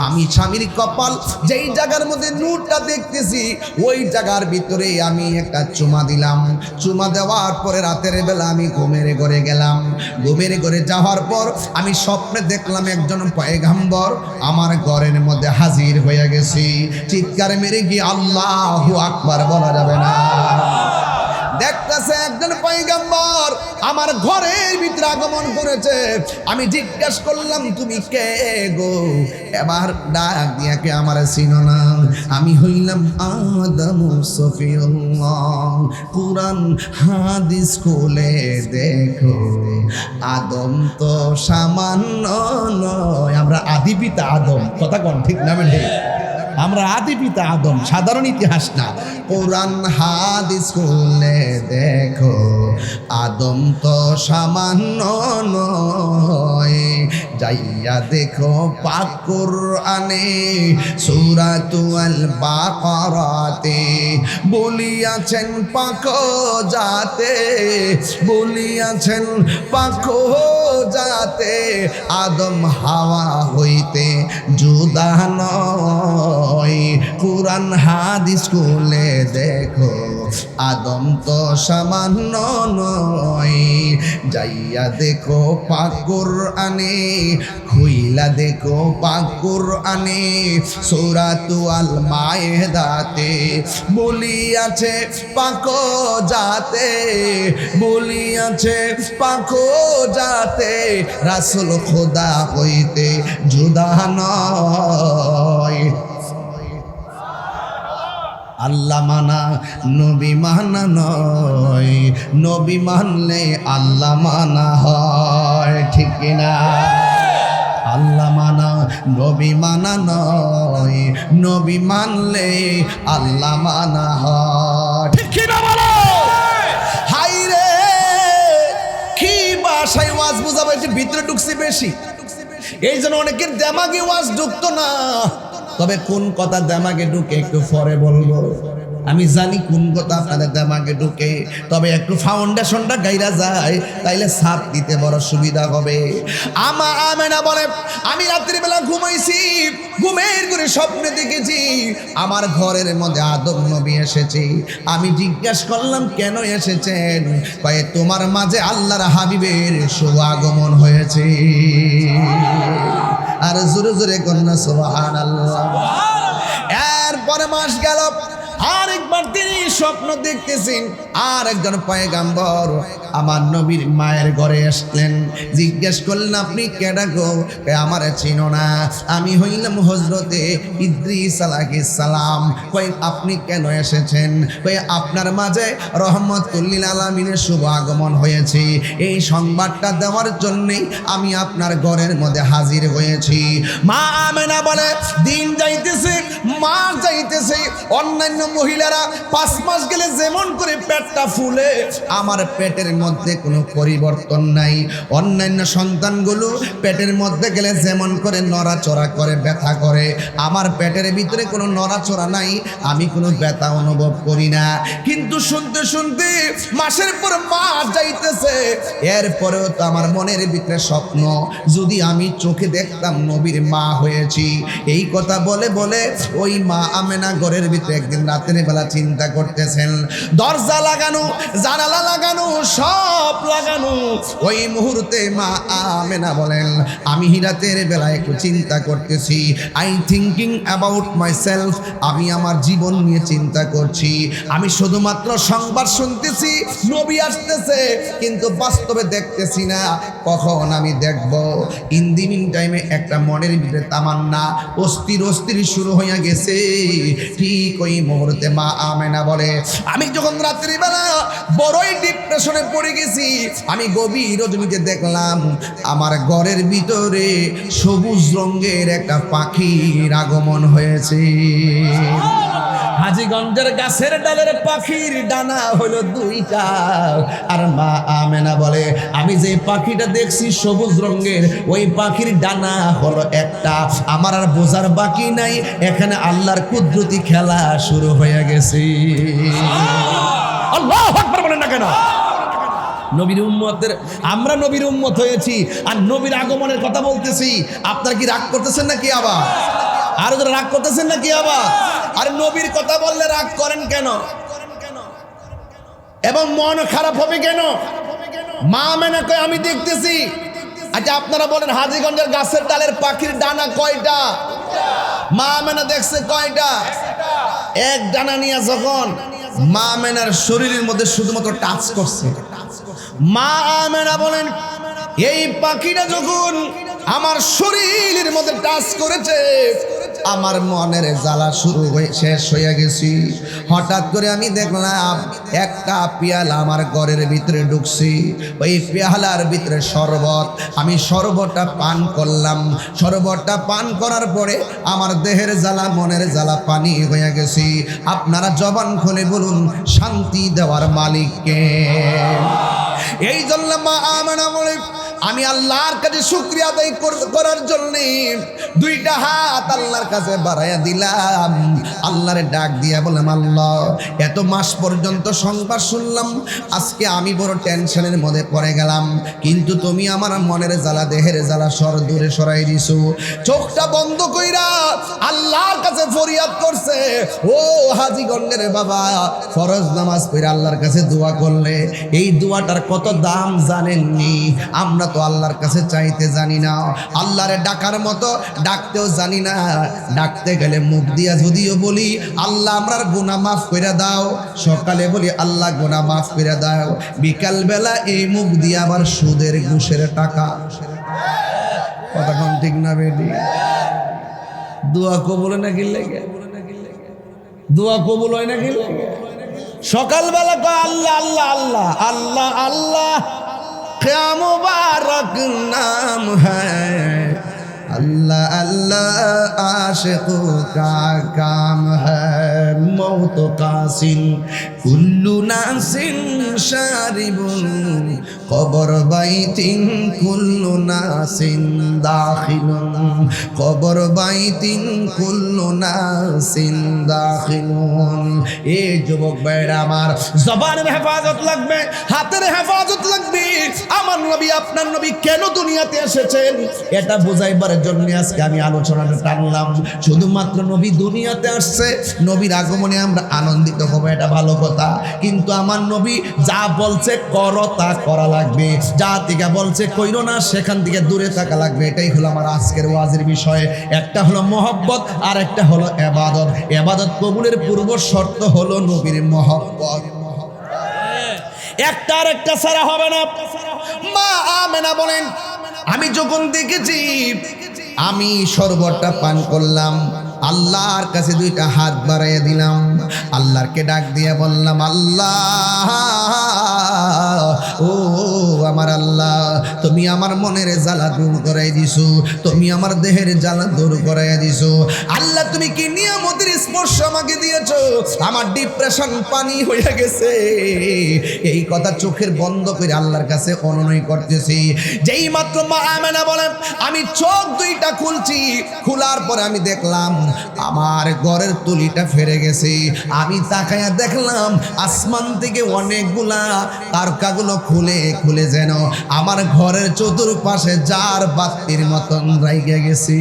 আমি স্বামীর কপাল যেই জায়গার মধ্যে নূরটা দেখতেছি, ওই জায়গার ভিতরে আমি একটা চুমা দিলাম। চুমা দেওয়ার পরে রাতের বেলা আমি ঘুমের ঘরে গেলাম। ঘুমের ঘরে যাওয়ার পর আমি স্বপ্নে দেখলাম একজন পয়গাম্বর আমার ঘরের মধ্যে হাজির হয়ে গেছি। চিৎকার মেরে গিয়ে আল্লাহু আকবার বলা যাবে না। দেখতেছে একজন পয়গাম্বর আমার ঘরের ভিতরে আগমন করেছে। আমি জিজ্ঞাসা করলাম, তুমি কে গো? এবার ডাক দিয়া কে আমার চিনো না? আমি হইলাম আদম সফিউল্লাহ। কুরআন হাদিস খুলে দেখো, আদম তো সামান্য নয়। আমরা আদি পিতা আদম, কথা কোন ঠিক না? ঠিক, আমরা আদি পিতা আদম, সাধারণ ইতিহাস না। কোরআন হাদিস খুলে দেখো, আদম তো সামান্য নয়। যাইয়া দেখো পাক কুরআনে সূরাতুল বাকারাতে বলিয়াছেন পাক জাতে, বলিয়াছেন পাক জাতে আদম হাওয়া হইতে জুদা নয়। কুরআন হাদিস খুলে দেখো, আদম তো সামান্য নয়। যাইয়া দেখো পাক কুরআনে, খুইলা দেখো পাক কুরআনে সূরাতুল মায়েদাতে বলিয়াছে পাক জাতে, বলিয়াছে পাক জাতে রাসূল খোদা হইতে জুদা নয়। আল্লাহ মানা নবী মানা নয়, নবী মানলে আল্লাহ মানা হয়, ঠিক কিনা? আল্লাহ মানা নবী মানা নয়, নবী মানলে আল্লাহ মানা হয়, ঠিক কিনা বলো? হাই রে, কি ভাষায় ওয়াজ বুঝাবো, একটু ভিতরে ঢুকছি বেশি, এই জন্য অনেকের দেমাগে ওয়াজ ঢুকতো না। তবে কোন কথা দেমাগে ঢুকে একটু পরে বলবো। আমি জানি কোন কথা আপনাদের দেমাগে ঢুকে, তবে একটু ফাউন্ডেশনটা গাইরা যায়, তাইলে ছাপ দিতে বড় সুবিধা হবে। আমেনা বলে, আমি রাত্রিবেলা ঘুমাইছি, ঘুমের ঘরে স্বপ্নে দেখেছি আমার ঘরের মধ্যে আদম নবী এসেছে। আমি জিজ্ঞাসা করলাম, কেন এসেছেন? কয়ে, তোমার মাঝে আল্লাহর হাবিবের শুভ আগমন হয়েছে। আর জোরে জোরে কন্যা সুবহানাল্লাহ। এরপরে মাস গেল, আরেকবার তিনি স্বপ্ন দেখতেছেন আর একজন পয়গাম্বর আমার নবীর মায়ের ঘরে আসলেন। জিজ্ঞেস করলেন, আপনি কেডা গো? আমার চিনো না, আমি হইলাম হযরতে ইদ্রিস আলাইহিস সালাম। কই আপনি কেন এসেছেন? কই আপনার মাঝে রহমতুল লিল আলামিনের শুভ আগমন হয়েছে, এই সংবাদটা দেওয়ার জন্যই আমি আপনার ঘরের মধ্যে হাজির হয়েছি। মা আমেনা বলে, দিন যাইতেছে, মাস যাইতেছে, অন্যান্য মহিলারা 5 মাস গেলে যেমন করে পেটটা ফুলে, আমার পেটের মধ্যে কোনো পরিবর্তন নাই। অন্যান্য সন্তানগুলো পেটের মধ্যে গেলে যেমন করে নড়াচড়া করে, ব্যথা করে, আমার পেটের ভিতরে কোনো নড়াচড়া নাই, আমি কোনো ব্যথা অনুভব করি না। কিন্তু শুনতে শুনতে মাসের পর মাস যাইতেছে, এরপরেও তো আমার মনের ভিতরে স্বপ্ন, যদি আমি চোখে দেখতাম নবীর মা হয়েছি। এই কথা বলে বলে ওই মা আমেনা ঘরের ভিতরে একদিন রাতের বেলা চিন্তা করতেছেন, দরজা লাগানো, জানালা লাগানো, সব লাগানো। ওই মুহূর্তে মা আমেনা বলেন, আমি রাতের বেলা একটু চিন্তা করতেছি, আই থিঙ্কিং অ্যাবাউট মাইসেলফ, আমি আমার জীবন নিয়ে চিন্তা করছি। আমি শুধুমাত্র সংবাদ শুনতেছি নবী আসতেছে, কিন্তু বাস্তবে দেখতেছি না, কখন আমি দেখব। ইন দি মিন টাইমে একটা মনের ভিতরে তামান্না অস্থির অস্থির শুরু হইয়া গেছে। ঠিক ওই মুহূর্তে মা আমেনা বলে, আমি যখন রাত্রি বেলা বড়ই ডিপ্রেশনে পড়ে গেছি, আমি গভীর রজনীতে দেখলাম আমার ঘরের ভিতরে সবুজ রঙের একটা পাখির আগমন হয়েছে। হাজীগঞ্জের গাছের ডালের পাখির ডানা হলো 2টা। আর মা আমেনা বলে, আমি যে পাখিটা দেখছি সবুজ রঙের, ওই পাখির ডানা হলো একটা। আমার আর বোঝার বাকি নাই, এখানে আল্লাহর কুদরতি খেলা শুরু হয়ে গেছে। আল্লাহু আকবার বলেন না কেন? নবীর উম্মতের, আমরা নবীর উম্মত হয়েছি আর নবীর আগমনের কথা বলতেছি। আপনারা কি রাগ করতেছেন নাকি আবার? আর যারা রাগ করতেছেন নাকি আবার? আর নবীর কথা বললে রাগ করেন কেন এবং মন খারাপ হবে কেন? মা আমেনা কয়, আমি দেখতেছি। আচ্ছা আপনারা বলেন, হাজীগঞ্জের গাছের ডালের পাখির ডানা কয়টা? মা আমেনা দেখছে কয়টা? এক ডানা নিয়ে যখন মা আমেনার শরীরের মধ্যে শুধুমাত্র টাচ করছে, মা আমেনা বলেন, এই পাখিটা যখন আমার শরীরের মধ্যে টাচ করেছে, আমার মনের জ্বালা শুরু হয়ে শেষ হয়ে গেছি। হঠাৎ করে আমি দেখলাম একটা পেয়ালা আমার ঘরের ভিতরে ঢুকছি। ওই পেয়ালার ভিতরে শরবত, আমি শরবতটা পান করলাম। শরবতটা পান করার পরে আমার দেহের জ্বালা, মনের জ্বালা পানি হয়ে গেছি। আপনারা জবান খুলে বলুন, শান্তি দেওয়ার মালিককে। এই জন্য মা আমেনা বলে, আমি আল্লাহর কাছে শুকরিয়া আদায় করার জন্য 2টা হাত আল্লাহর কাছে বাড়াইয়া দিলাম। আল্লাহরে ডাক দিয়া বললাম, আল্লাহ, এত মাস পর্যন্ত সংবাদ শুনলাম, আজকে আমি বড় টেনশনের মধ্যে পড়ে গেলাম, কিন্তু তুমি আমার মনের জ্বালা, দেহের জ্বালা দূরে সরাই দিছো। চোখটা বন্ধ কইরা আল্লাহর কাছে ফরিয়াদ করছে। ও হাজীগঞ্জের বাবা, ফরজ নামাজ পড়ে আল্লাহর কাছে দোয়া করলে এই দোয়াটার কত দাম জানেননি? আমরা তো আল্লাহর কাছে চাইতে জানি না, আল্লাহরে ডাকার মতো ডাকতেও জানি না। ডাকতে গেলে মুখ দিয়া যদিও বলি, আল্লাহ আমরার গুনাহ মাফ করে দাও, সকালে বলি আল্লাহ গুনাহ মাফ করে দাও, বিকাল বেলা এই মুখ দিয়ে আবার সুদের ঘুষের টাকা। কথা কোন ঠিক না বেটি? দোয়া কবুল হয় নাকি লাগে? দোয়া কবুল হয় নাকি লাগে? সকালবেলা কয় আল্লাহ আল্লাহ আল্লাহ আল্লাহ আল্লাহ, क्या मुबारक नाम है अल्लाह अल्लाह, आशिकों का काम है, मौत कासिन कुल्लु नासिन शारिबुन, कबर बैतिन कुल्लु नासिन दाखिलुन, कबर बैतिन कुल्लु नासिन दाखिलुन। ए যুবক ভাইরা আমার, জবানের হেফাজত লাগবে, হাতের হেফাজত লাগবে। আমার নবী, আপনার নবী কেন দুনিয়াতে এসেছেন, এটা বোঝাইবার জন্য আজকে আমি আলোচনাটা টানলাম। শুধুমাত্র নবী দুনিয়াতে আসছে, নবীর আগমনে আমরা আনন্দিত হব, এটা ভালো কথা, কিন্তু কিন্তু আমার নবী যা বলছে করো তা করা লাগবে, যা থেকে বলছে কইরো না সেখান থেকে দূরে থাকা লাগবে। এটাই হলো আমার আজকের ওয়াজের বিষয়। একটা হলো মহব্বত আর একটা হলো ইবাদত। ইবাদত কবুলের পূর্ব শর্ত হলো নবীর মহব্বত। একটা আর একটা ছাড়া হবে না। মা আমেনা বলেন, আমি যখন দেখেছি আমি শরবতটা পান করলাম, আল্লাহর কাছে দুইটা হাত বাড়াইয়া দিলাম, আল্লাহকে ডাক দিয়ে বললাম, আল্লাহ ও আমার আল্লাহ, তুমি আমার মনের জ্বালা দূর করাই দিছো, তুমি আমার দেহের জ্বালা দূর করাইয়া দিছো। আল্লাহ তুমি কি নিয়ামতের স্পর্শ আমাকে দিয়েছো, আমার ডিপ্রেশন পানি হয়ে গেছে। এই কথা চোখের বন্ধ করে আল্লাহর কাছে অনুনয় করতেছি। যেই মাত্র মা আমেনা বলেন আমি চোখ দুইটা খুলছি, খোলার পরে আমি দেখলাম আমার ঘরের তুলিটা ফেরে গেছে। আমি তাকায়া দেখলাম আসমান থেকে অনেকগুলা তারকাগুলো খুলে খুলে যেন আমার ঘরের চতুর্পাশে যার বাতির মতন রাইগে গেছি।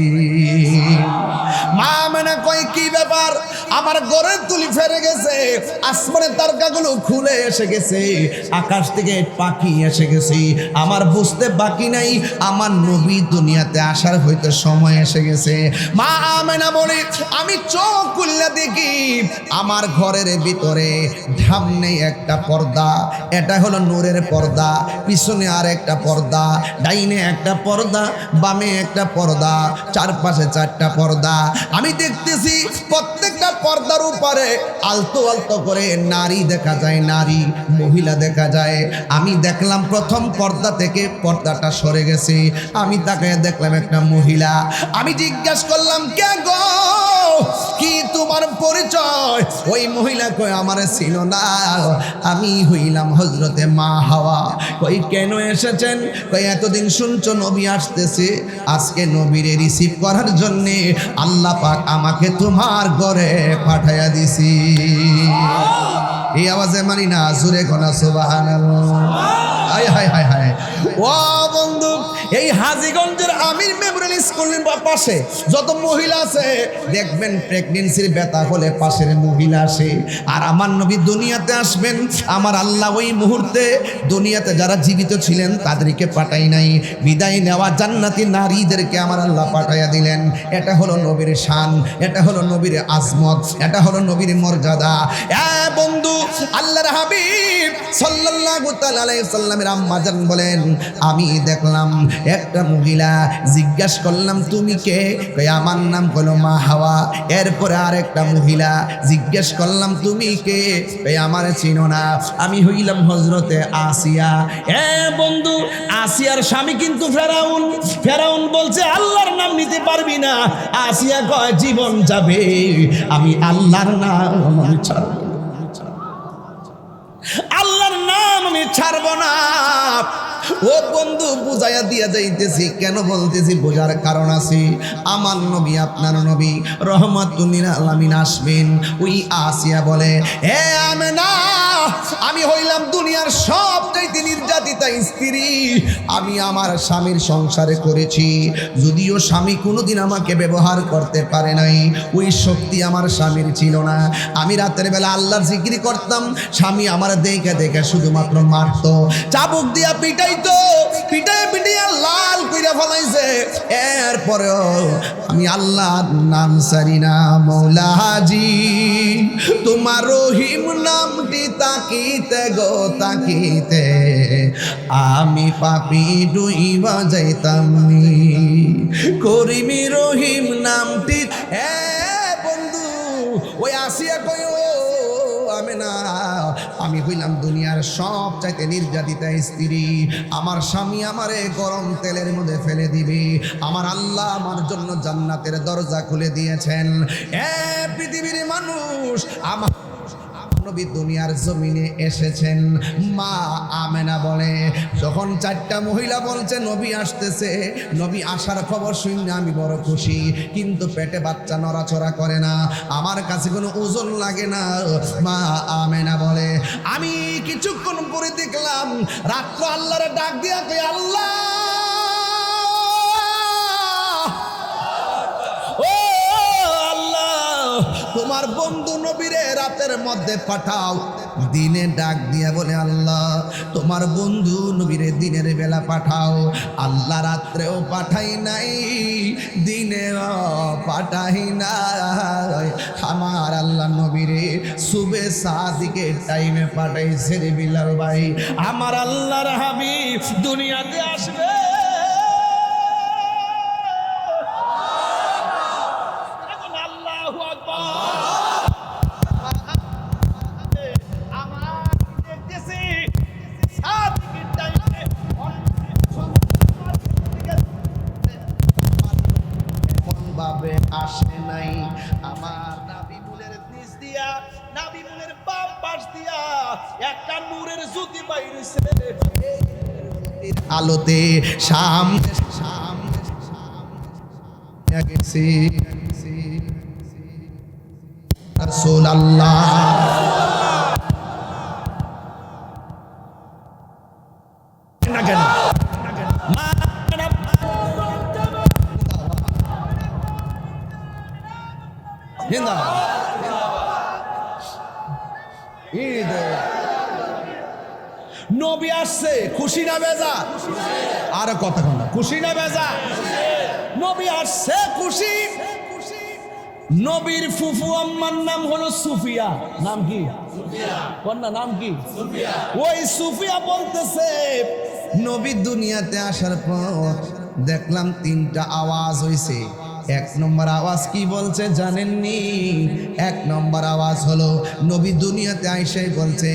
মা আমেনা কয় কি ব্যাপার, আমার ঘরের তুলি ফেরে গেছে, আসমানের তারকাগুলো খুলে এসে গেছে, আকাশ থেকে পাখি এসে গেছে, আমার বুঝতে বাকি নাই আমার নবী দুনিয়াতে আসার হয়তো সময় এসে গেছে। মা আমেনা বলে আমি চোখ খুললে দেখি আমার ঘরের ভিতরে সামনে একটা পর্দা, এটা হলো নূরের পর্দা, পিছনে আর একটা পর্দা, ডাইনে একটা পর্দা, বামে একটা পর্দা, চারপাশে চারটা পর্দা। আমি দেখতেছি প্রত্যেকটা পর্দার উপরে আলতো আলতো করে নারী দেখা যায়, নারী মহিলা দেখা যায়। আমি দেখলাম প্রথম পর্দা থেকে পর্দাটা সরে গেছে, আমি তাকে দেখলাম একটা মহিলা। আমি জিজ্ঞাসা করলাম কে গো, কি তোমার পরিচয়? ওই মহিলা কই আমার ছিল না, আমি হইলাম হযরতে মা হাওয়া। কই কেন এসেছেন? কই এতদিন শুনছো নবী আসতেছে, আজকে নবীরে রিসিভ করার জন্য আল্লাহ পাক আমাকে তোমার ঘরে পাঠাইয়া দিছি। এই আওয়াজে মানি না, জোরে কোনা সুবহানাল্লাহ। হায় হায় হায় হায়। ও বন্ধু, এই হাজীগঞ্জের আমির মেমোরিয়াল স্কুলের পাশে যত মহিলা আছে দেখবেন প্রেগন্যান্সির ব্যথা হলে পাশের মহিলা আসে। আর আমার নবী দুনিয়াতে আসবেন, আমার আল্লাহ ওই মুহূর্তে দুনিয়াতে যারা জীবিত ছিলেন তাদেরকে পাঠাই নাই, বিদায় নেওয়া জান্নাতি নারীদেরকে আমার আল্লাহ পাঠাইয়া দিলেন। এটা হলো নবীর শান, এটা হলো নবীর আজমত, এটা হলো নবীর মর্যাদা। বন্ধু, আল্লাহর হাবিব সাল্লাল্লাহু তাআলা আলাইহি সাল্লামের আম্মা জান বলেন আমি দেখলাম একটা মহিলা, জিজ্ঞাসা করলাম তুমি কে? কই আমার নাম হলো মা হাওয়া। এরপরে আরেকটা মহিলা, জিজ্ঞাসা করলাম তুমি কে? কই আমার চিনো না, আমি হইলাম হযরতে আসিয়া। বন্ধু, আসিয়ার স্বামী কিন্তু ফেরাউন। ফেরাউন বলছে আল্লাহর নাম নিতে পারবি না, আসিয়া কয় জীবন যাবে, আমি আল্লাহর নাম আমি ছাড়ব, আল্লাহর নাম আমি ছাড়ব না। ও বন্ধু, বুঝাইয়া দিয়া যাইতেছি, কেন বলতেছি বোঝার কারণ আছে। আমার নবী আপনার নবী রহমাতুল লিল আলামিন আসবেন। ওই আসিয়া বলে হে আমেনা, আমি হইলাম দুনিয়ার সবচাইতে নির্যাতিতা স্ত্রী, আমি আমার স্বামীর সংসারে করেছি, যদিও স্বামী কোনোদিন আমাকে ব্যবহার করতে পারে নাই, ওই শক্তি আমার স্বামীর ছিল না। আমি রাতের বেলা আল্লাহর জিকির করতাম, স্বামী আমার দেখে দেখে শুধুমাত্র মারতো, চাবুক দিয়া পিটাইতো, পিটাই পিটাইয়া লাল কইরা ফলাইছে। এরপরেও আমি আল্লাহর নাম সারি না। মৌলাজি তোমার রহিম নামটি তাকিতে গো তাকিতে, আমি পাপি ডুইবা যাইতাম নি, করিমি রহিম নামটি। বন্ধু, ওই আসিয়া কই আমেনা, আমি হইলাম দুনিয়ার সবচাইতে নির্যাতিতা স্ত্রী, আমার স্বামী আমারে গরম তেলের মধ্যে ফেলে দিবে, আমার আল্লাহ আমার জন্য জান্নাতের দরজা খুলে দিয়েছেন। পৃথিবীর মানুষ, আমার নবী দুনিয়ার জমিনে এসেছেন। মা আমেনা বলে যখন চারটা মহিলা বলছে নবী আসতেছে, নবী আসার খবর শুনে আমি বড় খুশি, কিন্তু পেটে বাচ্চা নড়াচড়া করে না, আমার কাছে কোনো ওজন লাগে না। মা আমেনা বলে আমি কিছুক্ষণ পরে দেখলাম রাত্র আল্লাহরে ডাক দিয়া কই আল্লাহ, তোমার বন্ধু নবীরে রাতের মধ্যে পাঠাও, দিনে ডাক দিয়া বলে আল্লাহ তোমার বন্ধু নবীরে দিনের বেলা পাঠাও। আল্লাহ রাত্রেও পাঠাই নাই, দিনেও পাঠাই নাই, আমার আল্লাহ নবীরে সুবে সাদিকের টাইমে পাঠাইছে রে বিলাল ভাই। আমার আল্লাহর হাবিব দুনিয়াতে আসবে, আল্লাহু আকবার। আমার দেখতেছি সাদিকের টাইমে ভাবে আসে নাই। আমার নাবিমুলের নিচ দিয়া, নাবিমুলের বাম পাশ দিয়া একটা নূরের জ্যোতি বাইরেছে আলোতে সামনে সামনে সামনে গেছে রাসূলুল্লাহ। না কেন নবী আসছে, খুশি না বেজা? আর কথা কন না, খুশি না বেজা? নবী আসছে খুশি। নবীর ফুফু আম্মার নাম হলো সুফিয়া। নাম কি? কন্যা নাম কি? ওই সুফিয়া বলতেছে নবী দুনিয়াতে আসার পর দেখলাম তিনটা আওয়াজ হইছে। এক নম্বর আওয়াজ কি বলছে জানেননি? এক নম্বর আওয়াজ হলো নবী দুনিয়াতে আইসে বলছে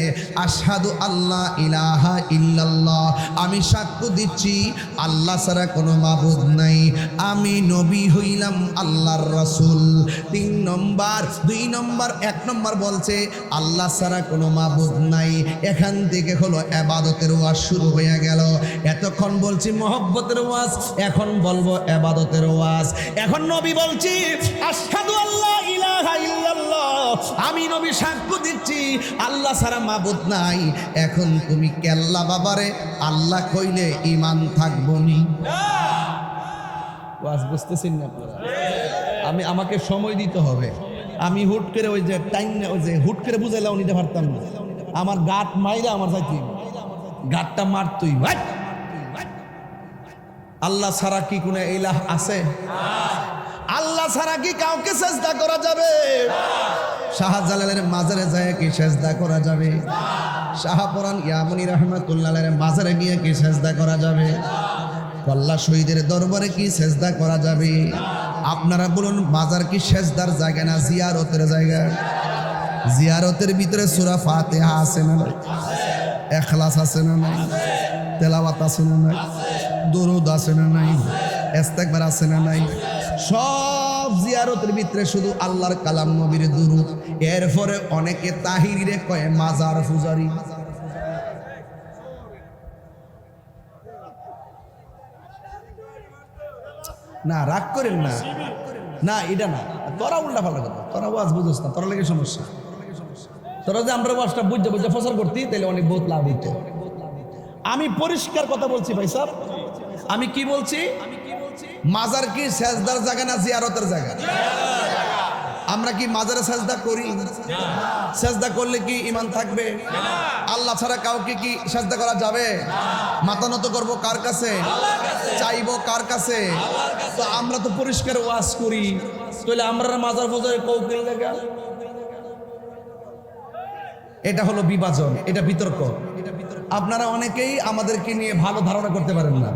আশহাদু আল্লাহ ইলাহা ইল্লাল্লাহ, আমি সাক্ষ্য দিচ্ছি আল্লাহ ছাড়া কোনো মাবুদ নাই, আমি নবী হইলাম আল্লাহর রাসূল। তিন নম্বর, দুই নম্বর, এক নম্বর বলছে আল্লাহ ছাড়া কোনো মাবুদ নাই। এখান থেকে হলো ইবাদতের ওয়াজ শুরু হয়ে গেল। এতক্ষণ বলছি মহব্বতের ওয়াজ, এখন বলবো ইবাদতের ওয়াজ। এখন নবী বলছি আশহাদু আল্লাহ ইলাহা ইল্লাল্লাহ, আমি নবী সাক্ষ্য দিচ্ছি আল্লাহ ছাড়া মাবুদ নাই। এখন তুমি কেল্লা বাবারে আল্লাহ কইলে ঈমান থাকবো নি? ওয়াজ বুঝতেছেন না আপনারা? আমাকে সময় দিতে হবে। আমি হুট করে ওই যে টাইম ওই যে হুট করে বুঝাইলাম নিতে পারতাম না। আমার গাট মাইরা আমার যাইতে গাটটা মারতই। আল্লাহ ছাড়া কি কোনো ইলাহ আছে? আল্লাহ ছাড়া কি কাউকে সেজদা করা যাবে? শাহজালালের মাজারে যায় কি সেজদা করা যাবে? শাহপুরান ইয়ামনি রহমাতুল্লাহের মাজারে গিয়ে কি সেজদা করা যাবে? কল্লা শহীদের দরবারে কি সেজদা করা যাবে? আপনারা বলুন মাজার কি সেজদার জায়গা না জিয়ারতের জায়গা? জিয়ারতের ভিতরে সূরা ফাতিহা আছে না নাই? ইখলাস আছে না নাই? তেলাওয়াত আছে না নাই? দুরুদ আছে না নাই? ইস্তেগফার আছে না নাই? সব জিয়ারতের ভিতরে শুধু আল্লাহর কালাম নবীর দুরুদ। এরপরে অনেকে তাহিরিরে কয় মাজার পূজারি। না রাগ করেন না, না এটা না, তোরা উল্টা পাল্টা কথা, তোরা ওয়াজ বুঝোস না, তোরা লেগে সমস্যা। তোরা যে আমরা ওয়াজটা বুঝতে বুঝতে প্রচার করতি তাহলে অনেক বহুত লাভ হইতো। আমি পরিষ্কার কথা বলছি ভাই সাহেব। আমি কি বলছি? মাজার কি সেজদার জায়গা না জিয়ারতের জায়গা? আমরা কি মাজারে সেজদা করি? সেজদা করলে কি ঈমান থাকবে? আল্লাহ ছাড়া কাউকে কি সেজদা করা যাবে? মাথা নত করবো কার কাছে? চাইবো কার কাছে? তো আমরা তো পরিষ্কার ওয়াজ করি, তাহলে আমরা মাজার ফজারে কৌকিল জায়গা। এটা হলো বিভাজন, এটা বিতর্ক। আপনারা অনেকেই আমাদেরকে নিয়ে ভালো ধারণা করতে পারেন না,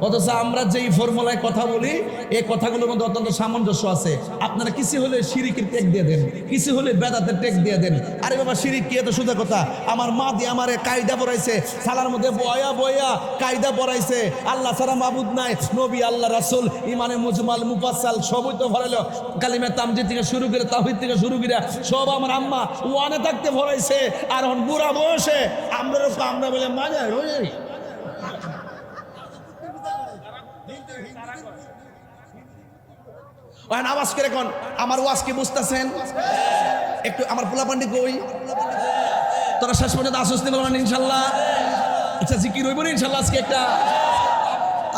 অথচ আমরা যেই ফর্মুলায় কথা বলি এই কথাগুলোর মধ্যে অত্যন্ত সামঞ্জস্য আছে। আপনারা কিছু হলে শিরিকের টেক দিয়ে দেন, কিছু হলে বেদাতের টেক দিয়ে দেন। আরে বাবা শিরিক কি? এত সোজা কথা। আমার মা দিয়ে আমারে কায়দা পড়াইছে, সালার মধ্যে বয়া বয়া কায়দা পড়াইছে। আল্লাহ ছাড়া মাবুদ নাই, নবী আল্লাহ রাসূল ইমানে মুজমাল মুফাসসাল সবই তো পড়াইলো। কালিমা তামজিদ থেকে শুরু করে তাওহীদ থেকে শুরু করে সব আমার আম্মা ওয়ানে থাকতে পড়াইছে। আর এখন বুড়া বয়সে আমরা বলে মাজা রয়ে আওয়াজ করে কোন আমার ওয়াজ কি বুঝতেছেন? একটু আমার পোলাপান্ডি কই, তোরা শেষ পর্যন্ত আশ্বস্তি বলবেন ইনশাল্লাহ? আচ্ছা জিকির হইব না ইনশাল্লাহ আজকে একটা?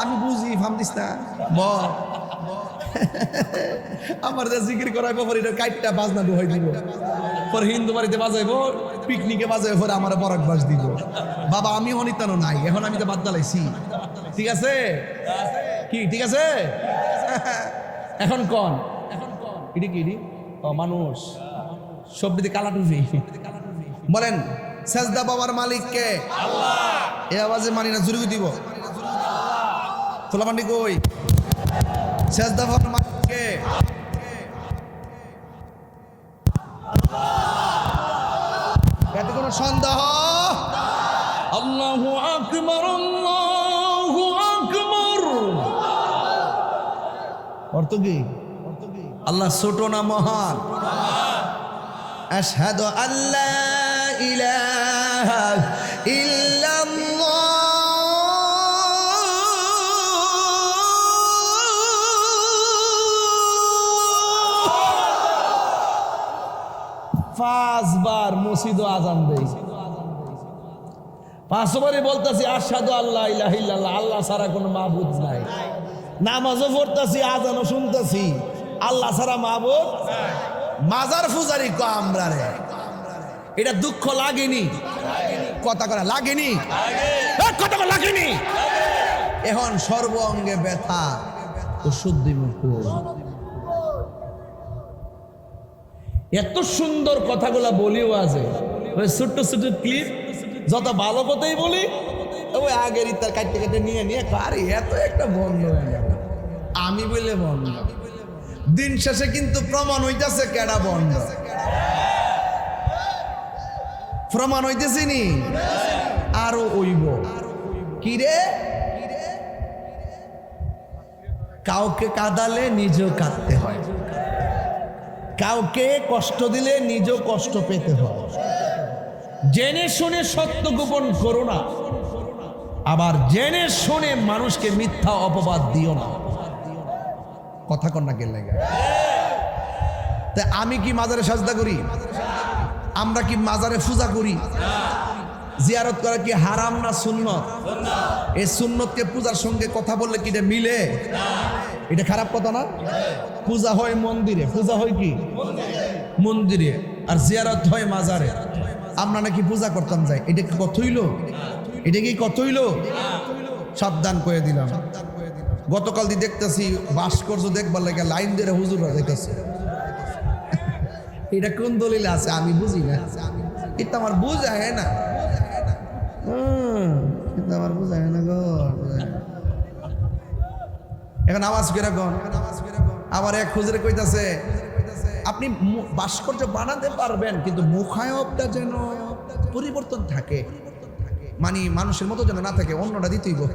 আমি বুঝি ফাম দিস না বল। আমার জিকির করাইবো পরে এটা কাইটটা বাজনা দোহাই দিব, পরে হিন্দু বাড়িতে বাজাইবো পিকনিকে বাজে পরে আমার বরাক বাস দিব। বাবা আমি অনিতানো নাই, এখন আমি তো বাদ দালাইছি। ঠিক আছে কি? ঠিক আছে এখন কন ইডি কি ইডি? ও মানুষ সবদিকে কালা টুপি। বলেন সেজদা বাবার মালিক কে? আল্লাহ। এই আওয়াজে মানি না, জুড়ে দিব। তোলাপান্ডি কই? সেজদা বাবার মালিক কে? এতে কোনো সন্দেহ? আল্লাহু আকবার, আল্লাহু আকবার। অর্থ কি? আল্লাহ ছোট না মহান? আশহাদু আল্লা ইলাহা ইল্লাল্লাহ। পাঁচবার মসজিদ আজান দেই, পাঁচবারই বলতেছি আশহাদু আল্লা ইলাহা ইল্লাল্লাহ, আল্লাহ ছাড়া কোনো মাবুদ নাই। নামাজও পড়তেছি, আজানও শুনতেছি, আল্লাহ ছাড়া মাবুদ। মাজার ফুজারি ক আমরা রে, এটা দুঃখ লাগেনি? কথা করা লাগেনি? কথা করা লাগেনি? এখন সর্ব অঙ্গে ব্যথা, ওষুধ দিব। এত সুন্দর কথাগুলা বলিও আছে, ওই ছোট্ট ছোট্ট ক্লিপ, যত ভালো কথাই বলি ওই আগের ইতার কাটতে কাটতে নিয়ে নিয়ে আরে এত একটা বন্ধ হয়ে গেল, আমি বলে বন্ধ। দিন শেষে কিন্তু প্রমাণ হইতেছে কেডা বন্ধ। প্রমাণ হইতেছি নি আরো ওইব কি রে? কাউকে কাঁদালে নিজেও কাঁদতে হয়, কাউকে কষ্ট দিলে নিজেও কষ্ট পেতে হয়। জেনে শুনে সত্য গোপন করো না, আবার জেনে শুনে মানুষকে মিথ্যা অপবাদ দিও না। কথা কন্যা কে লাগে? তা আমি কি মাজারে সাজদা করি? আমরা কি মাজারে পূজা করি? জিয়ারত করা কি হারাম না সুন্নত? এই সুন্নতকে পূজার সঙ্গে কথা বললে কি এটা মিলে? এটা খারাপ কথা না? পূজা হয় মন্দিরে, পূজা হয় কি মন্দিরে, আর জিয়ারত হয় মাজারে। আমরা নাকি পূজা করতাম যাই, এটা কি কত হইল? এটা কি কত হইল? সাবধান করে দিলাম। গতকাল দিয়ে দেখতেছি ভাস্কর্য দেখবার লাগে লাইন দিয়ে হুজুররা দেখতেছে। এটা কোন দলিল আছে আমি বুঝি না, এটা আমার বুঝায় না। এটা আমার বুঝায় না গো। এখন আওয়াজ কিরকম? আবার এক হুজুরে কইতাছে আপনি ভাস্কর্য বানাতে পারবেন কিন্তু মুখায়বটা যেন পরিবর্তন থাকে, মানে মানুষের মতো যেন না থাকে, অন্যটা দিতেই গো।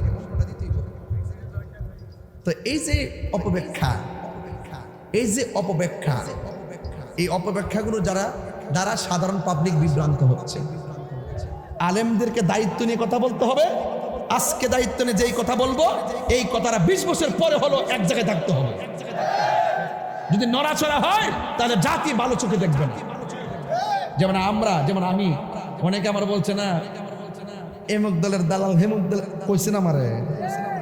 তো এই যে অপব্যাখ্যা, এই যে অপব্যাখ্যা, এই অপব্যাখ্যাগুলো দ্বারা সাধারণ পাবলিক বিভ্রান্ত হচ্ছে। আলেমদেরকে দায়িত্ব নিয়ে কথা বলতে হবে। আজকে দায়িত্ব নিয়ে যেই কথা বলবো, এই কথাটা 20 বছর পরে হলো এক জায়গায় থাকতে হবে। যদি নড়াচড়া হয় তাহলে জাতি ভালো চোখে দেখবে না। যেমন আমি, অনেকে আমার বলছে না এমুক দলের দালাল হেমুক দল কইছে না আমারে,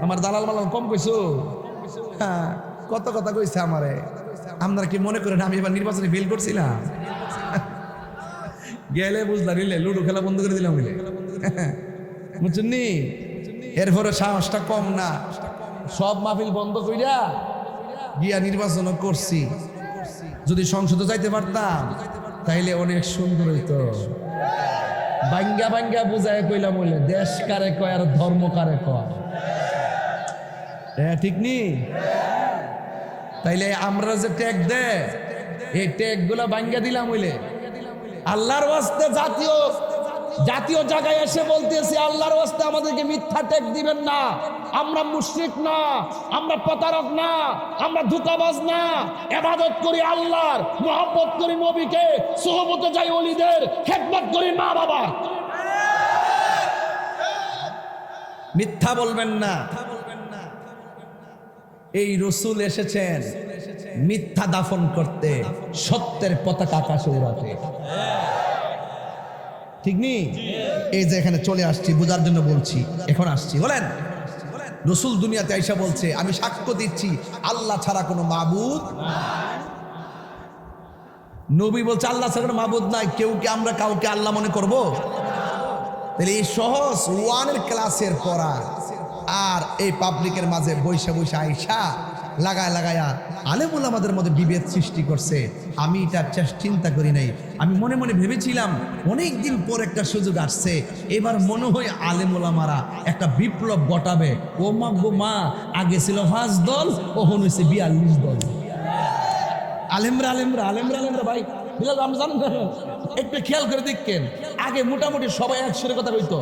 আমার দালাল মালাল কম কইছো। হ্যাঁ কত কথা কইছে আমারে। আপনারা কি মনে করেন আমি এবার নির্বাচনে ফেল করছিলাম? গেলে বুঝলা নিলে লুডো খেলা বন্ধ করে দিলাম বলে, বুঝছেন নি? এরপরে সাহসটা কম না, সব মাহফিল বন্ধ কইরা গিয়া নির্বাচনও করছি। যদি সংসদে যাইতে পারতাম তাইলে অনেক সুন্দর হইতো। বাঙ্গা বাঙ্গা বুঝায় কইলাম বলে দেশ কারে কয় আর ধর্ম কারে কয়, ঠিক নি? তাইলে আমরা যে ট্যাগ দে, এই ট্যাগ গুলা বাঙ্গা দিলাম হইলে আল্লাহর ওয়াস্তে জাতীয় জায়গায় এসে বলতেছি আল্লাহর ওয়াস্তে আমাদেরকে মিথ্যা ট্যাগ দিবেন না। আমরা মুশরিক না, আমরা প্রতারক না, আমরা ধোঁকাবাজ না। ইবাদত করি আল্লাহর, মুহাব্বত করি নবীকে, সুহবতে যাই ওলিদের, খেদমত করি মা বাবা। মিথ্যা বলবেন না। এই রসুল এসেছেন মিথ্যা দাফন করতে, সত্যের পতাকা আকাশে উড়াতে, ঠিক নি? এই যে এখানে চলে আসছি বোঝার জন্য বলছি, এখন আসছি। বলেন রসুল দুনিয়াতে আইসা বলছে আমি সাক্ষ্য দিচ্ছি আল্লাহ ছাড়া কোনো মাবুদ। নবী বলছে আল্লাহ ছাড়া কোনো মাবুদ নাই, কেউ কি আমরা কাউকে আল্লাহ মনে করব? তাহলে এই সহজ ওয়ানের ক্লাসের পড়া আর এই পাবলিকের মাঝে বৈশা বৈশা আইসা লাগায়া আলেমুল আমাদের মধ্যে বিভেদ সৃষ্টি করছে। আমি এটা চিন্তা করি নাই। আমি মনে মনে ভেবেছিলাম অনেক দিন পর একটা সুযোগ আসছে, এবার মনে হয় আলেমুল আমারা একটা বিপ্লব ঘটাবে। ও মা গো মা, আগে ছিল 5 দল, ওখন হয়েছে 42 দল। আলেমরা ভাই জানেন, একটু খেয়াল করে দেখেন, আগে মোটামুটি সবাই একসুরে কথা বলতো,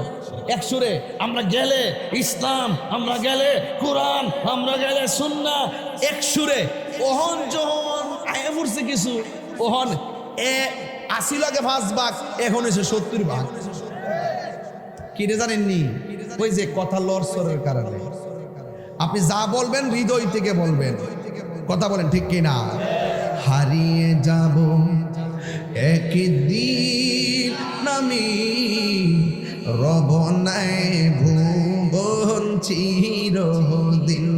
একসুরে আমরা গেলে ইসলাম, আমরা গেলে কোরআন, আমরা গেলে সুন্নাহ, একসুরে। ওহন যখন আয়া পড়ছে কিছু, ওহন আসিল আগে 5 ভাগ, এখন হয়েছে 70 ভাগ। কি রে জানেননি? ওই যে কথা লড়সরের কারণে আপনি যা বলবেন হৃদয় থেকে বলবেন, কথা বলেন ঠিক কিনা? হারিয়ে যাব একদিন আমি, রব নাই ভুবন চিরদিন,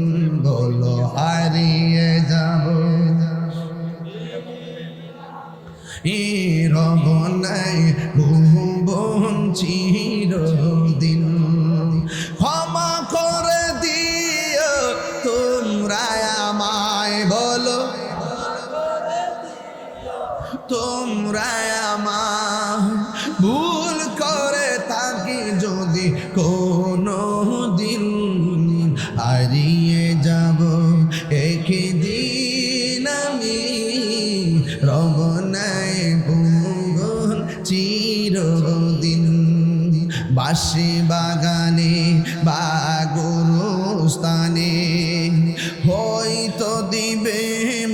বলো হারিয়ে যাব রব নাই ভুবন চিরদিন। ক্ষমা করে দিও তোমরা আমায়, বলো তোমরা আমার ভুল করে থাকি যদি কোনো দিন, হারিয়ে যাব একদিন আমি, রব নাই ভুবন চিরদিন। বাঁশি বাগানে বা গুরুস্থানে হয়তো দিবে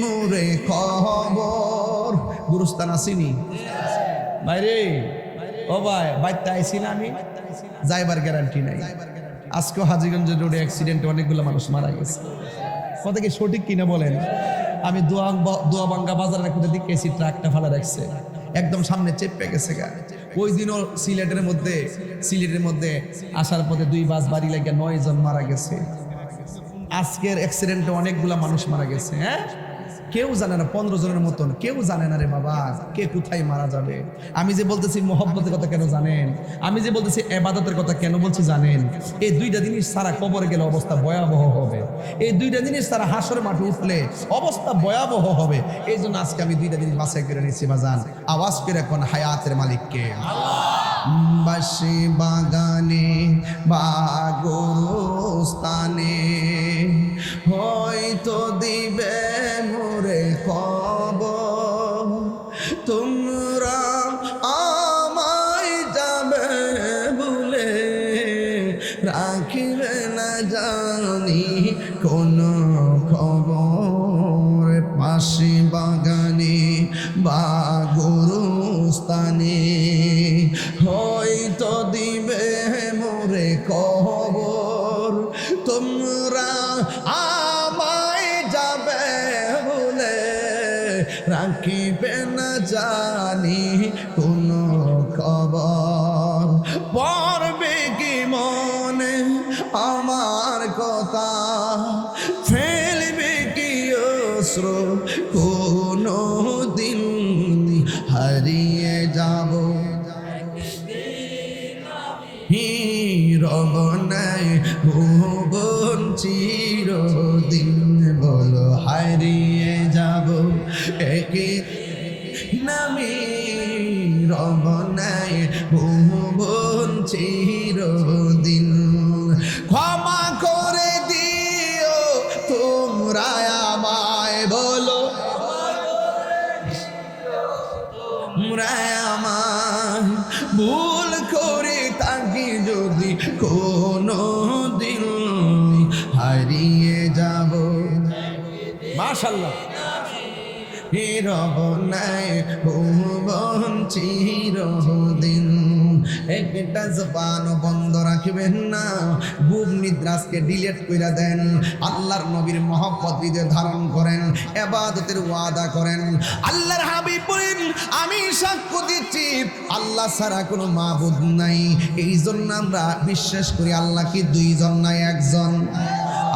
মোরে খবর। গুরুস্থান আসিনি ভাইরে? ও ভাই, বাইতে আইসি না আমি, যাইবার গ্যারান্টি নাই। আজকেও হাজীগঞ্জের রোডে অ্যাক্সিডেন্টে অনেকগুলো মানুষ মারা গেছে। কথা কি সঠিক কিনা বলেন? আমি দোয়াবাঙ্গা বাজারের একটা দিকে এসি, ট্রাকটা ফালা রাখছে, একদম সামনে চেপে গেছে গা। ওই দিনও সিলেটের মধ্যে আসার পথে 2 বাস বাড়ি লাগে 9 জন মারা গেছে। আজকের অ্যাক্সিডেন্টে অনেকগুলা মানুষ মারা গেছে। হ্যাঁ, কেউ জানে না, 15 জনের মতন, কেউ জানে না রে বাবা কে কোথায় মারা যাবে। আমি যে বলতেছি মহব্বতের কথা কেন জানেন? আমি যে বলতেছি ইবাদতের কথা কেন বলছি জানেন? এই 2টা জিনিস সারা কবরে গেলে অবস্থা ভয়াবহ হবে। এই 2টা জিনিস সারা হাসর মাঠে উঠলে অবস্থা ভয়াবহ হবে। এই জন্য আজকে আমি 2টা জিনিস বাছাই করে নিচ্ছি বাজান। আওয়াজ করে এখন হায়াতের মালিককে। বাঁশি বাগানে বা গুরুস্থানে হয়তো দিবে মোরে খবর, তোমরা আমায় যাবে বলে রাখিবে না জানি কোনো খবর। বাঁশি বাগানে বা গুরুস্থানে হয়তো দিবে মোরে খবর, তোমরা আমায় যাবে বলে রাখিবে না জানি কোনো খবর। পড়বে কি মনে আমার কথা, ফেলবে কি অশ্রু কোনো দিন, হারিয়ে যাব রব নাই ভুবন চিরদিন, বলো হারিয়ে যাব একদিন আমি, রব নাই ভুবন চিরদিন। ক্ষমা করে দিও তোমরা আমায়, বলো তোমরা আমায় ভুল করে থাকি যদি কোনো দিন, হারিয়ে যাব মাশাআল্লাহ রব নাই ভুবন চিরদিন। একটা জবান বন্ধ রাখবেন না, বুক নিদ্রাসকে ডিলিট করে দেন, আল্লাহর নবীর মহব্বত হৃদয়ে ধারণ করেন, ইবাদতের ওয়াদা করেন। আল্লাহর হাবিব বলেন, আমি সাক্ষ্য দিচ্ছি আল্লাহ ছাড়া কোনো মাবুদ নাই। এই জন্য আমরা বিশ্বাস করি আল্লাহ কি 2 জন নাই 1 জন।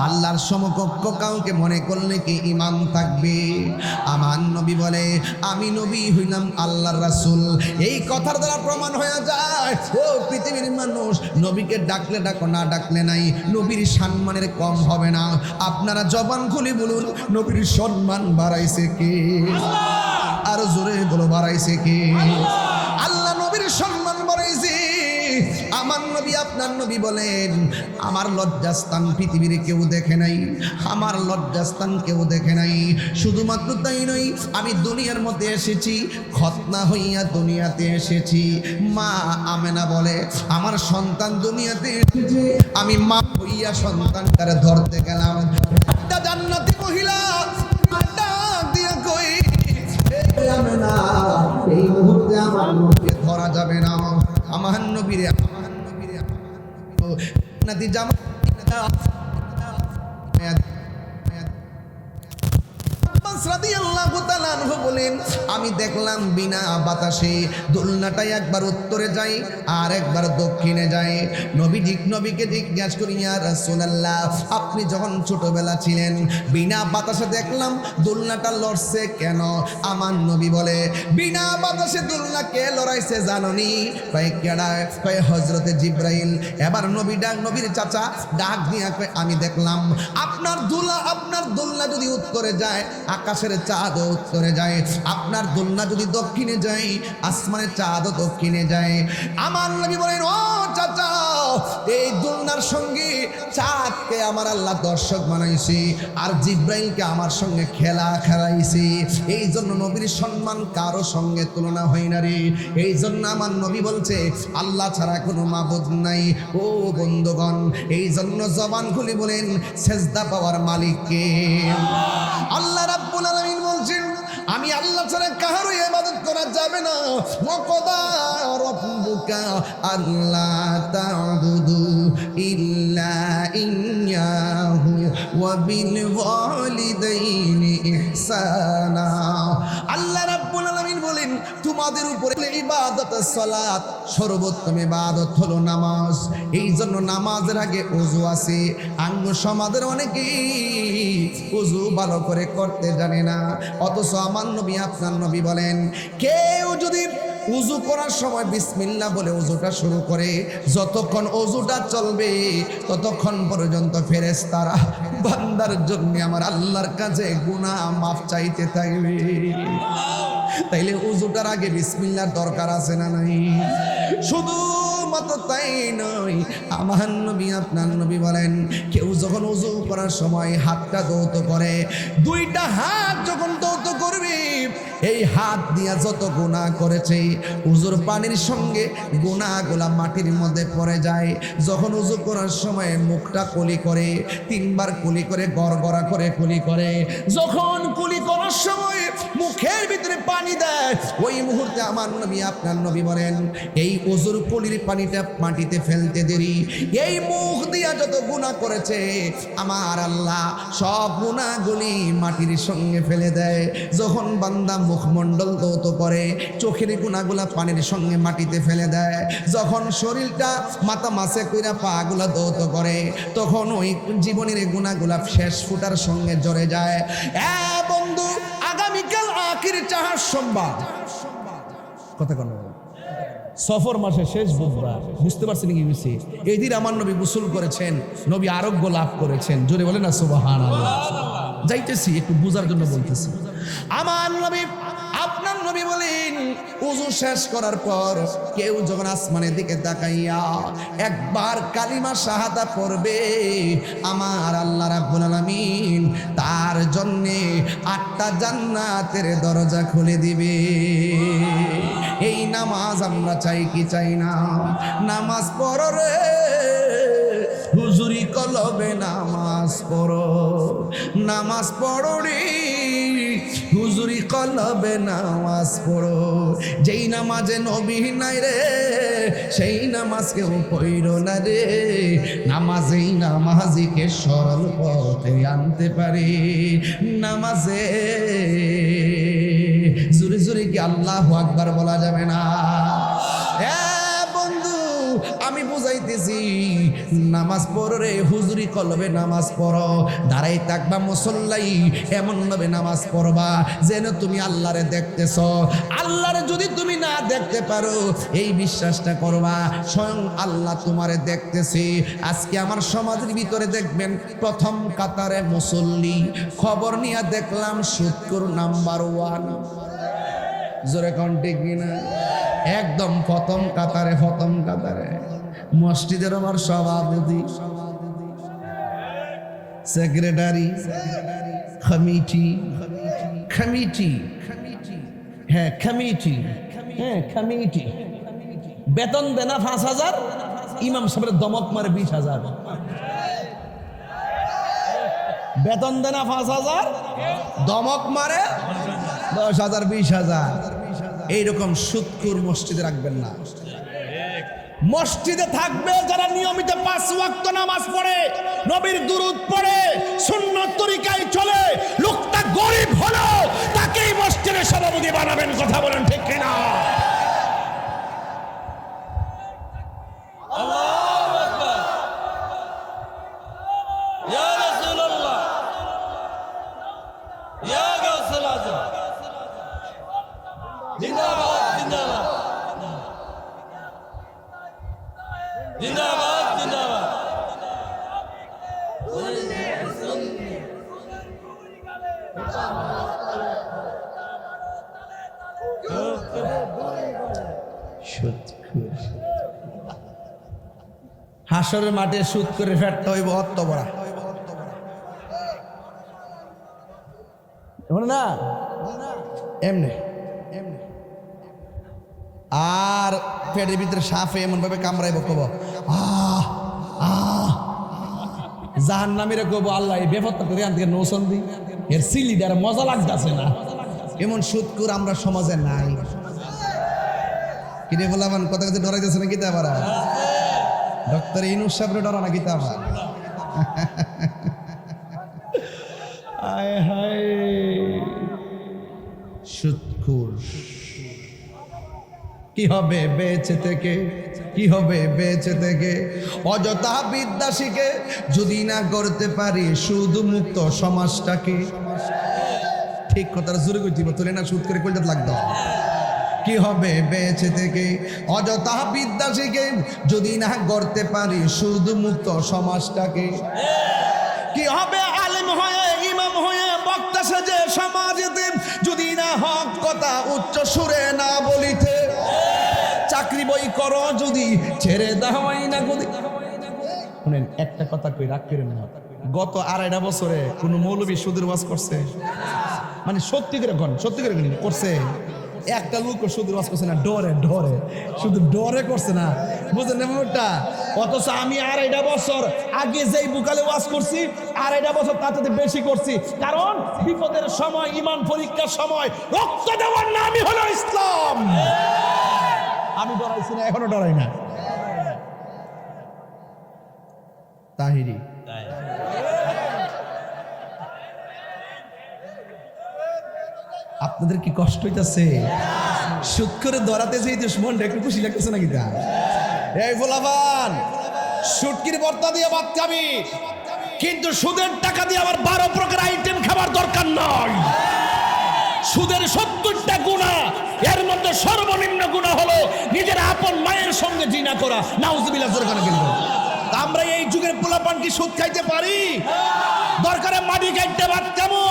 আল্লাহর সমকক্ষ কাউকে মনে করলে কি ঈমান থাকবে? আমার নবী বলে আমি নবী হইলাম আল্লাহর রাসূল। এই কথার দ্বারা প্রমাণ হয়ে যায় ও পৃথিবীর মানুষ, নবীকে ডাকলে ডাকো, না ডাকলে নাই, নবীর সম্মানের কম হবে না। আপনারা জবান খুলে বলুন, নবীর সম্মান বাড়াইছে কে? আর জোরে বলো, বাড়াইছে কে? আল্লাহ নবীর সম্মান বাড়াইছে। আমার নবী আপনার নবী বলেন আমার লজ্জাস্থান পৃথিবীর কেউ দেখে নাই, আমার লজ্জাস্থান কেউ দেখে নাই। শুধুমাত্র তাই নয়, আমি দুনিয়ার মধ্যে এসেছি, খতনা হইয়া দুনিয়াতে এসেছি। মা আমেনা বলে আমার সন্তান দুনিয়াতে এসেছে, আমি মা হইয়া সন্তানটারে ধরতে গেলাম। একটা জান্নাতি মহিলা ডাক দিয়া কই, আমেনা এই মুহূর্তে আমার নবীকে ধরা যাবে না। আমার নবীরে নাতি জামা বলেন আমি দেখলাম বিনা বাতাসে দোলনাটা একবার উত্তরে যায় আর একবার দক্ষিণে যায়। নবীকে জিজ্ঞাসা করি ইয়া রাসূলুল্লাহ আপনি যখন ছোটবেলা ছিলেন বিনা বাতাসে দেখলাম দোলনাটা লড়ছে কেন? আমার নবী বলে বিনা বাতাসে দোলনা কে লড়াইছে জাননি? কয় কেডা? কয় হযরতে জিবরাইল। এবার নবীর চাচা ডাক দিয়া কয় আমি দেখলাম আপনার দোলনা যদি উত্তরে যায় আকাশের চাঁদও উত্তরে যায়, আপনার দোলনা যদি দক্ষিণে যায় আসমানের চাঁদও দক্ষিণে যায়। আমার নবী বলেন ও চাচা এই দোলনার সঙ্গে চাঁদকে আমার আল্লাহ দর্শক বানাইছে আর জিবরাইলকে আমার সঙ্গে খেলাইছে। এই জন্য নবীর সম্মান কারো সঙ্গে তুলনা হয় না রে। এই জন্য আমার নবী বলছে আল্লাহ ছাড়া কোনো মাবুদ নাই। ও বন্ধুগণ, এই জন্য জবান খুলে বলেন সেজদা পাওয়ার মালিক কে? আল্লাহ রাব্বুল আলামিন বলছেন আমি আল্লাহ ছাড়া কারো ইবাদত করা যাবে না। ওয়াকাদা রাব্বুকা আল্লা তা'বুদু ইল্লা ইয়্যাহু ওয়া বিল ওয়ালিদাইনি ইহসানা। আল্লাহ রাব্বুল আলামিন বলেন তোমাদের উপরে ইবাদত সালাত, সর্বোত্তম ইবাদত হলো নামাজ। এই জন্য নামাজের আগে ওযু আছে। আঙ্গ সমাজের অনেকেই ওযু ভালো করে করতে জানে না, অথচ আমার নবী আপনার নবী বলেন কেউ যদি উযু করার সময় বিসমিল্লাহ বলে উযুটা শুরু করে যতক্ষণ উযুটা চলবে ততক্ষণ পর্যন্ত ফেরেশতারা বান্দার জন্য আমার আল্লাহর কাছে গুনাহ মাফ চাইতে থাকবে। তাইলে উযুটার আগে বিসমিল্লাহর দরকার আছে না নাই? শুধু মাত্র তাই নয়, আমার নবী আপনার নবী বলেন কেউ যখন উযু করার সময় হাতটা দৌত করে, দুইটা হাত যখন দৌত করবে এই হাত দিয়া যত গুনাহ করেছে উযুর পানির সঙ্গে গুনাহগুলা মাটির মধ্যে পড়ে যায়। যখন উযু করার সময় মুখটা কুলি করে, তিনবার কুলি করে গড়গড়া করে কুলি করে, যখন কুলি করার সময় মুখের ভিতরে পানি দেয় ওই মুহূর্তে আমার নবী আপনার নবী বলেন এই উযুর কুলির পানিটা মাটিতে ফেলতে দেরি এই মুখ দিয়া যত গুনাহ করেছে আমার আল্লাহ সব গুনাহগুলি মাটির সঙ্গে ফেলে দেয়। যখন বান্দা মুখমণ্ডল দৌত করে চোখের গুনাহগুলা পানির সঙ্গে মাটিতে ফেলে দেয়, যখন শরীরটা মাথা মাসে কইরা পাগুলা দৌত করে তখন ওই জীবনের গুনাহগুলা শেষ ফুটার সঙ্গে জড়ে যায়। বন্ধু আগামীকাল আখির চাহার সোমবার, কথা কেন সফর মাসের শেষ বুধবার, বুঝতে পারছেন কি বুঝছি? এই দিন আমার নবী গোসল করেছেন, নবী আরোগ্য লাভ করেছেন। জোরে বলেন না সুবহানাল্লাহ। যাইতেছি একটু বুঝার জন্য বলতেছি। আমার নবী আপনার নবী বলেন ওযু শেষ করার পর কেউ যখন আসমানের দিকে তাকাইয়া একবার কালিমা শাহাদা পড়বে আমার আল্লাহ রাব্বুল আলামিন তার জন্য 8টা জান্নাতের দরজা খুলে দিবে। এই নামাজ আমরা চাই কি চাই না? নামাজ পড়ো রে হুজুরি কলবে, নামাজ পড়ো, নামাজ পড়ো রে হুজুরি কলবে, নামাজ পড়ো। যেই নামাজে নবী নাই রে সেই নামাজ কেউ পড়ো না রে। নামাজেই নামাজিকে সরল পথে আনতে পারে। নামাজে জোরে জোরে কি আল্লাহু আকবার বলা যাবে না? বন্ধু আমি বুঝাইতেছি নামাজ পড়ো রে, হুজুরি কলবে নামাজ পড়ো, দাঁড়াই থাকবা মুসল্লাই, এমন ভাবে নামাজ পড়বা যেন তুমি আল্লাহরে দেখতেছ। আল্লাহরে যদি তুমি না দেখতে পারো, এই বিশ্বাসটা করবা স্বয়ং আল্লাহ তোমারে দেখতেছে। আজকে আমার সমাজের ভিতরে দেখবেন প্রথম কাতারে মুসল্লি, খবর নিয়ে দেখলাম শুক্র নাম্বার 1, জোরে কণ্ঠে কিনা, একদম প্রথম কাতারে মসজিদের আমার সভাপতি, সেক্রেটারি, কমিটি, হ্যাঁ কমিটি, বেতন দেনা 5,000, ইমাম সাহেবের দমক মারে 20,000, বেতন দেনা 5,000, দমক মারে 10,000 20,000। এইরকম সুদখোর মসজিদে রাখবেন না। মসজিদে থাকবে যারা নিয়মিত 5 ওয়াক্ত নামাজ পড়ে, নবীর দুরূদ পড়ে, সুন্নত তরিকায় চলে, লোকটা গরিব হলো তাকেই মসজিদের সভাপতি বানাবেন। কথা বলেন ঠিক কিনা? আল্লাহু আকবার, ইয়া রাসূলুল্লাহ, ইয়া গাউসুল আজম, জিন্দাবাদ জিন্দাবাদ জিন্দাবাদ জিন্দাবাদ। হাসরের মাঠে সুদ করে ফেটতে হইব অত বড়, না এমনি। আর পেটের ভিতরে সাপে এমন ভাবে কামড়াইব, কব আহ আহ, জাহান্নামীরা কব আল্লাহ এই বেপত্তা করে আন থেকে নৌসন দি, এর সিলিডার মজা লাগতেছে না। এমন সুদখোর আমরা সমাজে নাই। কিরে বলামান কথা কাছে ডরাইতেছে না কিতা আবার? ডক্টর ইনুস সাহেবরে ডরা না কিতা আবার? আয় হায় সুদখোর। কি হবে বেঁচে থেকে, কি হবে বেঁচে থেকে? অযথা বিদ্যা শিখে যদি না করতে পারি সুদ মুক্ত সমাজটাকে। ঠিক কথাটা জোরে কইতিব, তোলে না সুদ করে কইতে লাগতো। কি হবে বেঁচে থেকে? অযথা বিদ্যা শিখে যদি না করতে পারি সুদ মুক্ত সমাজটাকে। কি হবে আলেম হয়ে, ইমাম হয়ে, বক্তা সেজে সমাজেতে যদি না হক কথা উচ্চ সুরে না বলিতে। চাকরি বই করো যদি ছেড়ে দাওয়াই না গদি। শুনেন একটা কথা কই, রাগ করেন না, গত 2.5 বছরে কোন মৌলবী সুদের ওয়াজ করছে? মানে সত্যি করে কোন, সত্যি করে করছে? একটা লোক সুদের ওয়াজ করছে না, ডরে ডরে, শুধু ডরে করছে না, বুঝলেন না ব্যাপারটা? অথচ আমি 2.5 বছর আগে যেই বুকালে ওয়াজ করছি, 2.5 বছর তার সাথে বেশি করছি। কারণ বিপদের সময়, ইমান পরীক্ষার সময় রক্ত দেওয়ার নামই হলো ইসলাম। আমি ডরাইছি না, এখনো ডরাই না। তাহিরি আপনাদের কি কষ্ট হইতাছে? সুদ করে ধরাতে যেই দুশ্মনটা একটু খুশি লাগতেছে নাকি? তা এই বলাবান সুটকির বর্তা দিয়ে ভাত খাবি, কিন্তু সুদের টাকা দিয়ে আবার 12 প্রকার আইটেম খাবার দরকার নয়। সুদের 70টা গুনাহ, এর মধ্যে সর্বনিম্ন গুনাহ হলো নিজের আপন মায়ের সঙ্গে জিনা করা। নাউজুবিল্লাহ। কিন্তু আমরা এই যুগের পোলাপান কি সুদ খাইতে পারি? দরকারে মাটি খাইতে ভাত খাবো,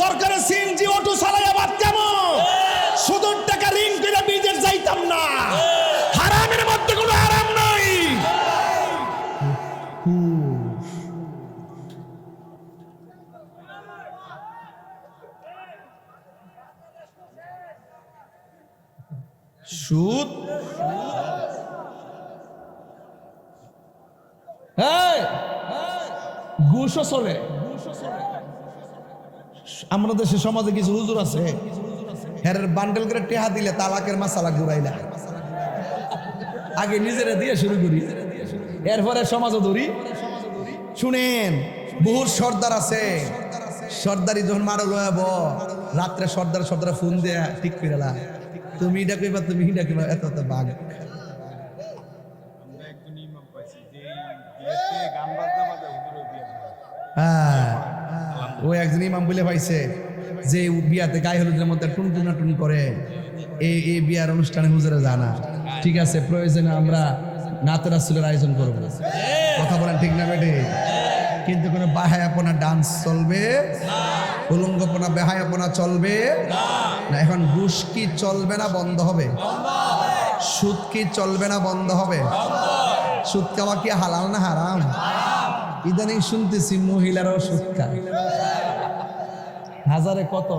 দরকারে সিএনজি অটো চালাইয়া ভাত খাবো, সুদের টাকা ঋণ করে বিদেশ যাইতাম না। হারামের মধ্যে কোনো আরাম নাই। সুদ ঘুষও চলে। আমাদের দেশে সমাজে কিছু হুজুর আছে, হের বান্ডেল করে টেহা দিলে তালাকের মাসালা ঘুরাইলা। আগে নিজেরা দিয়ে শুরু করি, এরপরে সমাজও ধরি। শুনেন, বহু সর্দার আছে, সর্দারি যখন মারো লয়াব রাত্রে সর্দার ফোন দেয়া ঠিক করে তুমি এটা কইবা, তুমি এটা কইবা, এত বাঘ হ্যাঁ, ও একজন ইমাম বলে পাইছে যে বিয়াতে গায়ে হলুদের মধ্যে টুনটুনা টুন করে এই বিয়ার অনুষ্ঠানে হুজুরে জানা। ঠিক আছে, প্রয়োজনে আমরা নাতে রাসূলের আয়োজন করব। কথা বলেন ঠিক না বেটে? কিন্তু কোনো বাহায়াপনা ডান্স চলবে, উলঙ্গপনা বেহায়াপনা চলবে না। এখন ঘুষ কি চলবে না বন্ধ হবে? সুদ কি চলবে না বন্ধ হবে? সুদ খাওয়া কি হালাল না হারাম? ইদানিং শুনতেছি মহিলারাও সুদ খায়। হাজারে কত?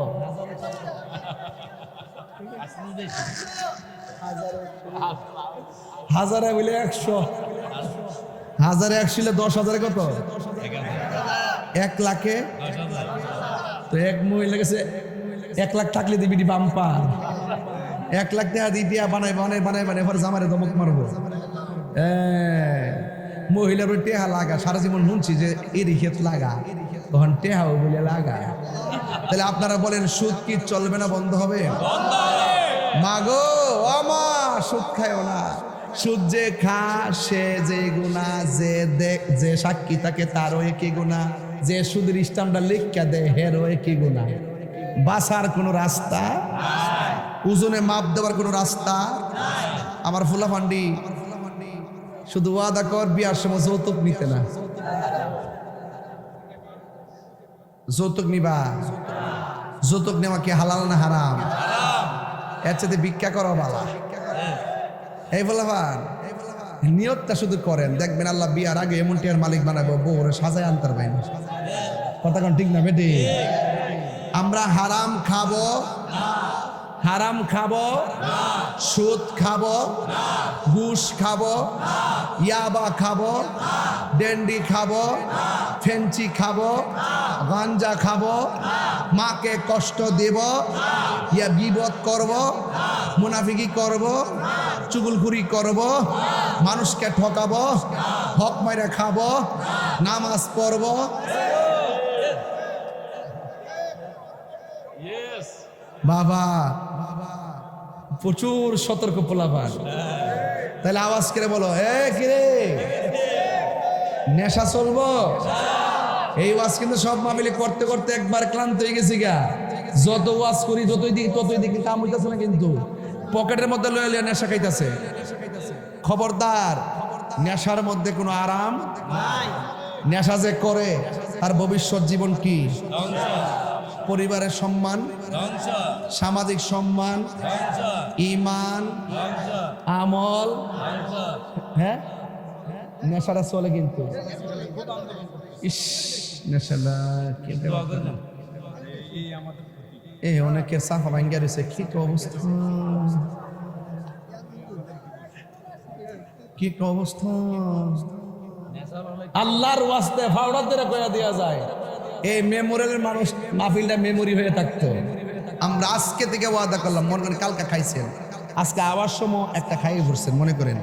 হাজারে বলে 100, হাজারে 100 হলে 10,000 কত? 1 লাখে তো এক মহিলা গেছে 1 লাখ থাকলে দিবি বাম্পার। 1 লাখ টাকা দিয়ে বানাই বানাই বানাই বানাই এবার জামারে দমক মারবো। মহিলার ওই টেহা লাগা সারা জীবন শুনছি যে এর ক্ষেত লাগা, তখন টেহাও বলে লাগা। তাহলে আপনারা বলেন সুদ কি চলবে না বন্ধ হবে? মাগো আমা সুদ খায়ও না। সুদ যে খা সে যে গুণা, যে সাক্ষী থাকে তারও একই গুণা, যে সুদের ইসলামটা লিখা দেয় হেরও একই গুণা। বাঁচার কোনো রাস্তা, ওজনে মাপ দেওয়ার কোনো রাস্তা। আমার ফুলা ফান্ডি শুধু ওয়াদা কর বিয়ার সময় যৌতুক নিতে না। যৌতুক নিবা? যৌতুক নেওয়া কি হালাল না হারাম? এর সাথে ভিক্ষা করো বালা। এই বলবান নিয়তটা শুধু করেন, দেখবেন আল্লাহ বিয়ার আগে এমন টিয়ার মালিক বানাবো, বউরে সাজায় আনতার বাইন। কথা কোন ঠিক না বেটি? আমরা হারাম খাবো, হারাম খাবো, সুদ খাবো, ঘুষ খাবো, ইয়াবা খাবো, ডেন্ডি খাবো, ফেঞ্চি খাবো, গাঞ্জা খাবো, মাকে কষ্ট দেব, ইয়া বিপদ করব, মুনাফিকি করব, চুগলখুরি করব, মানুষকে ঠকাবো, হক মাইরা খাবো, নামাজ পড়ব। বাবা প্রচুর সতর্ক পোলাপান। তাহলে আওয়াজ করে বলো, কিরে নেশা চলবো? এই ওয়াজ কিন্তু সব মাহফিলে করতে করতে একবার ক্লান্ত হয়ে গেছি গা। যত ওয়াজ করি যতই দিকে কাম হইতেছে না, কিন্তু পকেটের মধ্যে লয়ে লয়ে নেশা খাইতেছে। খবরদার, নেশার মধ্যে কোনো আরাম নাই। নেশা যে করে তার ভবিষ্যৎ জীবন কি? পরিবারের সম্মান, সামাজিক সম্মান, ঈমান, আমল, হ্যাঁ নেশাটা চলে কিন্তু। ইস নেশাটা অনেকের সাফা ভাঙ্গা রয়েছে। কি অবস্থা, কি অবস্থা! আল্লাহর ওয়াস্তে ফাওড়াদের কইয়া দেয়া যায়, এই মেমোরিয়ালের মানুষ মাহফিলটা মেমোরি হয়ে থাকতো। আমরা আজকে থেকে ওয়াদা করলাম, মনে করেন কালকে খাইছেন, আজকে আওয়ার সময় একটা খাইয়ে ঘুরছেন মনে করেন,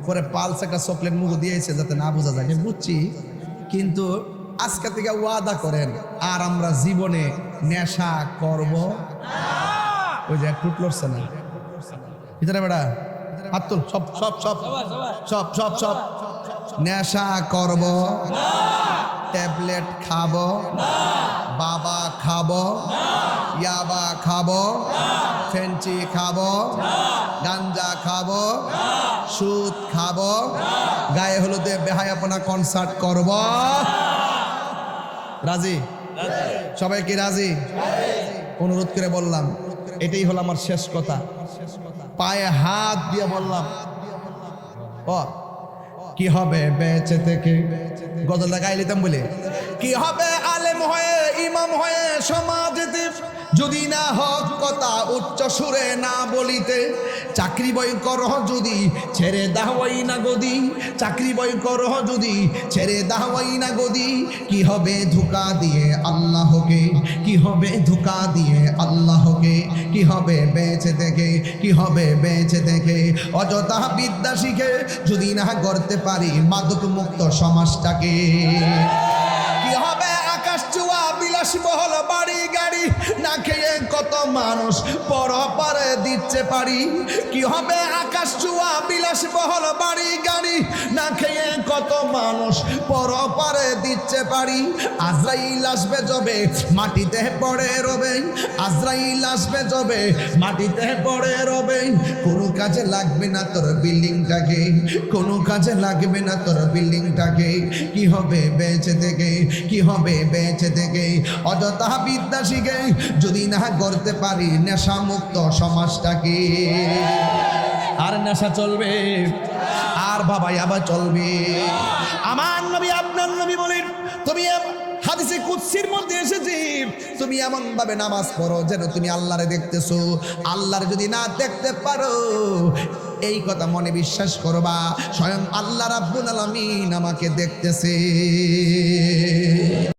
পরে পালস একটা চকলেট মুখ দিয়েছে যাতে না বোঝা যায়, বুঝছি। কিন্তু আজকে থেকে ওয়াদা করেন আর আমরা জীবনে নেশা করব। ওই যে টুট লড়ছে না ভিতরে বেড়া হাত তুল, সব সব সব সব সব সব নেশা করব, ট্যাবলেট খাবো, বাবা খাবো, ইয়াবা খাবো, ফেঞ্চি খাবো, গাঞ্জা খাবো, সুদ খাবো, গায়ে হলুদে বেহায়াপনা কনসার্ট করব। রাজি? সবাই কি রাজি? অনুরোধ করে বললাম, এটাই হলো আমার শেষ কথা। পায়ে হাত দিয়ে বললাম, কি হবে বেঁচে থেকে, গজলটা গাই লিতাম বলে, কি হবে আলেম হয়ে ইমাম হয়ে সমাজেতে, যদি না হক কথা উচ্চ সুরে না বলিতে। চাকরি বই করহ যদি ছেড়ে দাওয়াই না গদি, চাকরি বই করহ যদি ছেড়ে দাওয়াই না গদি। কি হবে ধোঁকা দিয়ে আল্লাহকে, কি হবে ধোঁকা দিয়ে আল্লাহকে, কি হবে বেঁচে থেকে, কি হবে বেঁচে থেকে। অযথা বিদ্যা শিখে যদি না করতে পারি মাদক মুক্ত সমাজটাকে। কি হবে আকাশ চুয়া বিলাসবহুল বাড়ি গাড়ি, না খেয়ে কত মানুষ পরপারে দিচ্ছে পারি। কি হবে আকাশ চুয়া বিলাসবহুল বাড়ি গাড়ি, না খেয়ে কত মানুষ পরপারে দিচ্ছে পারি, আজরাইল আসবে যবে মাটিতে পড়ে রবে, আজরাইল আসবে যবে মাটিতে পড়ে রবে। কোনো কাজে লাগবে না তোর বিল্ডিংটাকে, কোনো কাজে লাগবে না তোর বিল্ডিংটাকে। কি হবে বেঁচে থেকে, কি হবে বেঁচে থেকে? অযথা বিদ্যা শিখে যদি না করতে পারি নেশামুক্ত সমাজটাকে। আর নেশা চলবে, আর বাবা আবার চলবে। আমার নবী আপনার নবী বলেন, তুমি হাদিসে কুদসির মধ্যে এসেছে, তুমি এমন ভাবে নামাজ পড়ো যেন তুমি আল্লাহরে দেখতেছো। আল্লাহর যদি না দেখতে পারো, এই কথা মনে বিশ্বাস করবা, স্বয়ং আল্লাহ রাব্বুল আলামিন আমাকে দেখতেছে।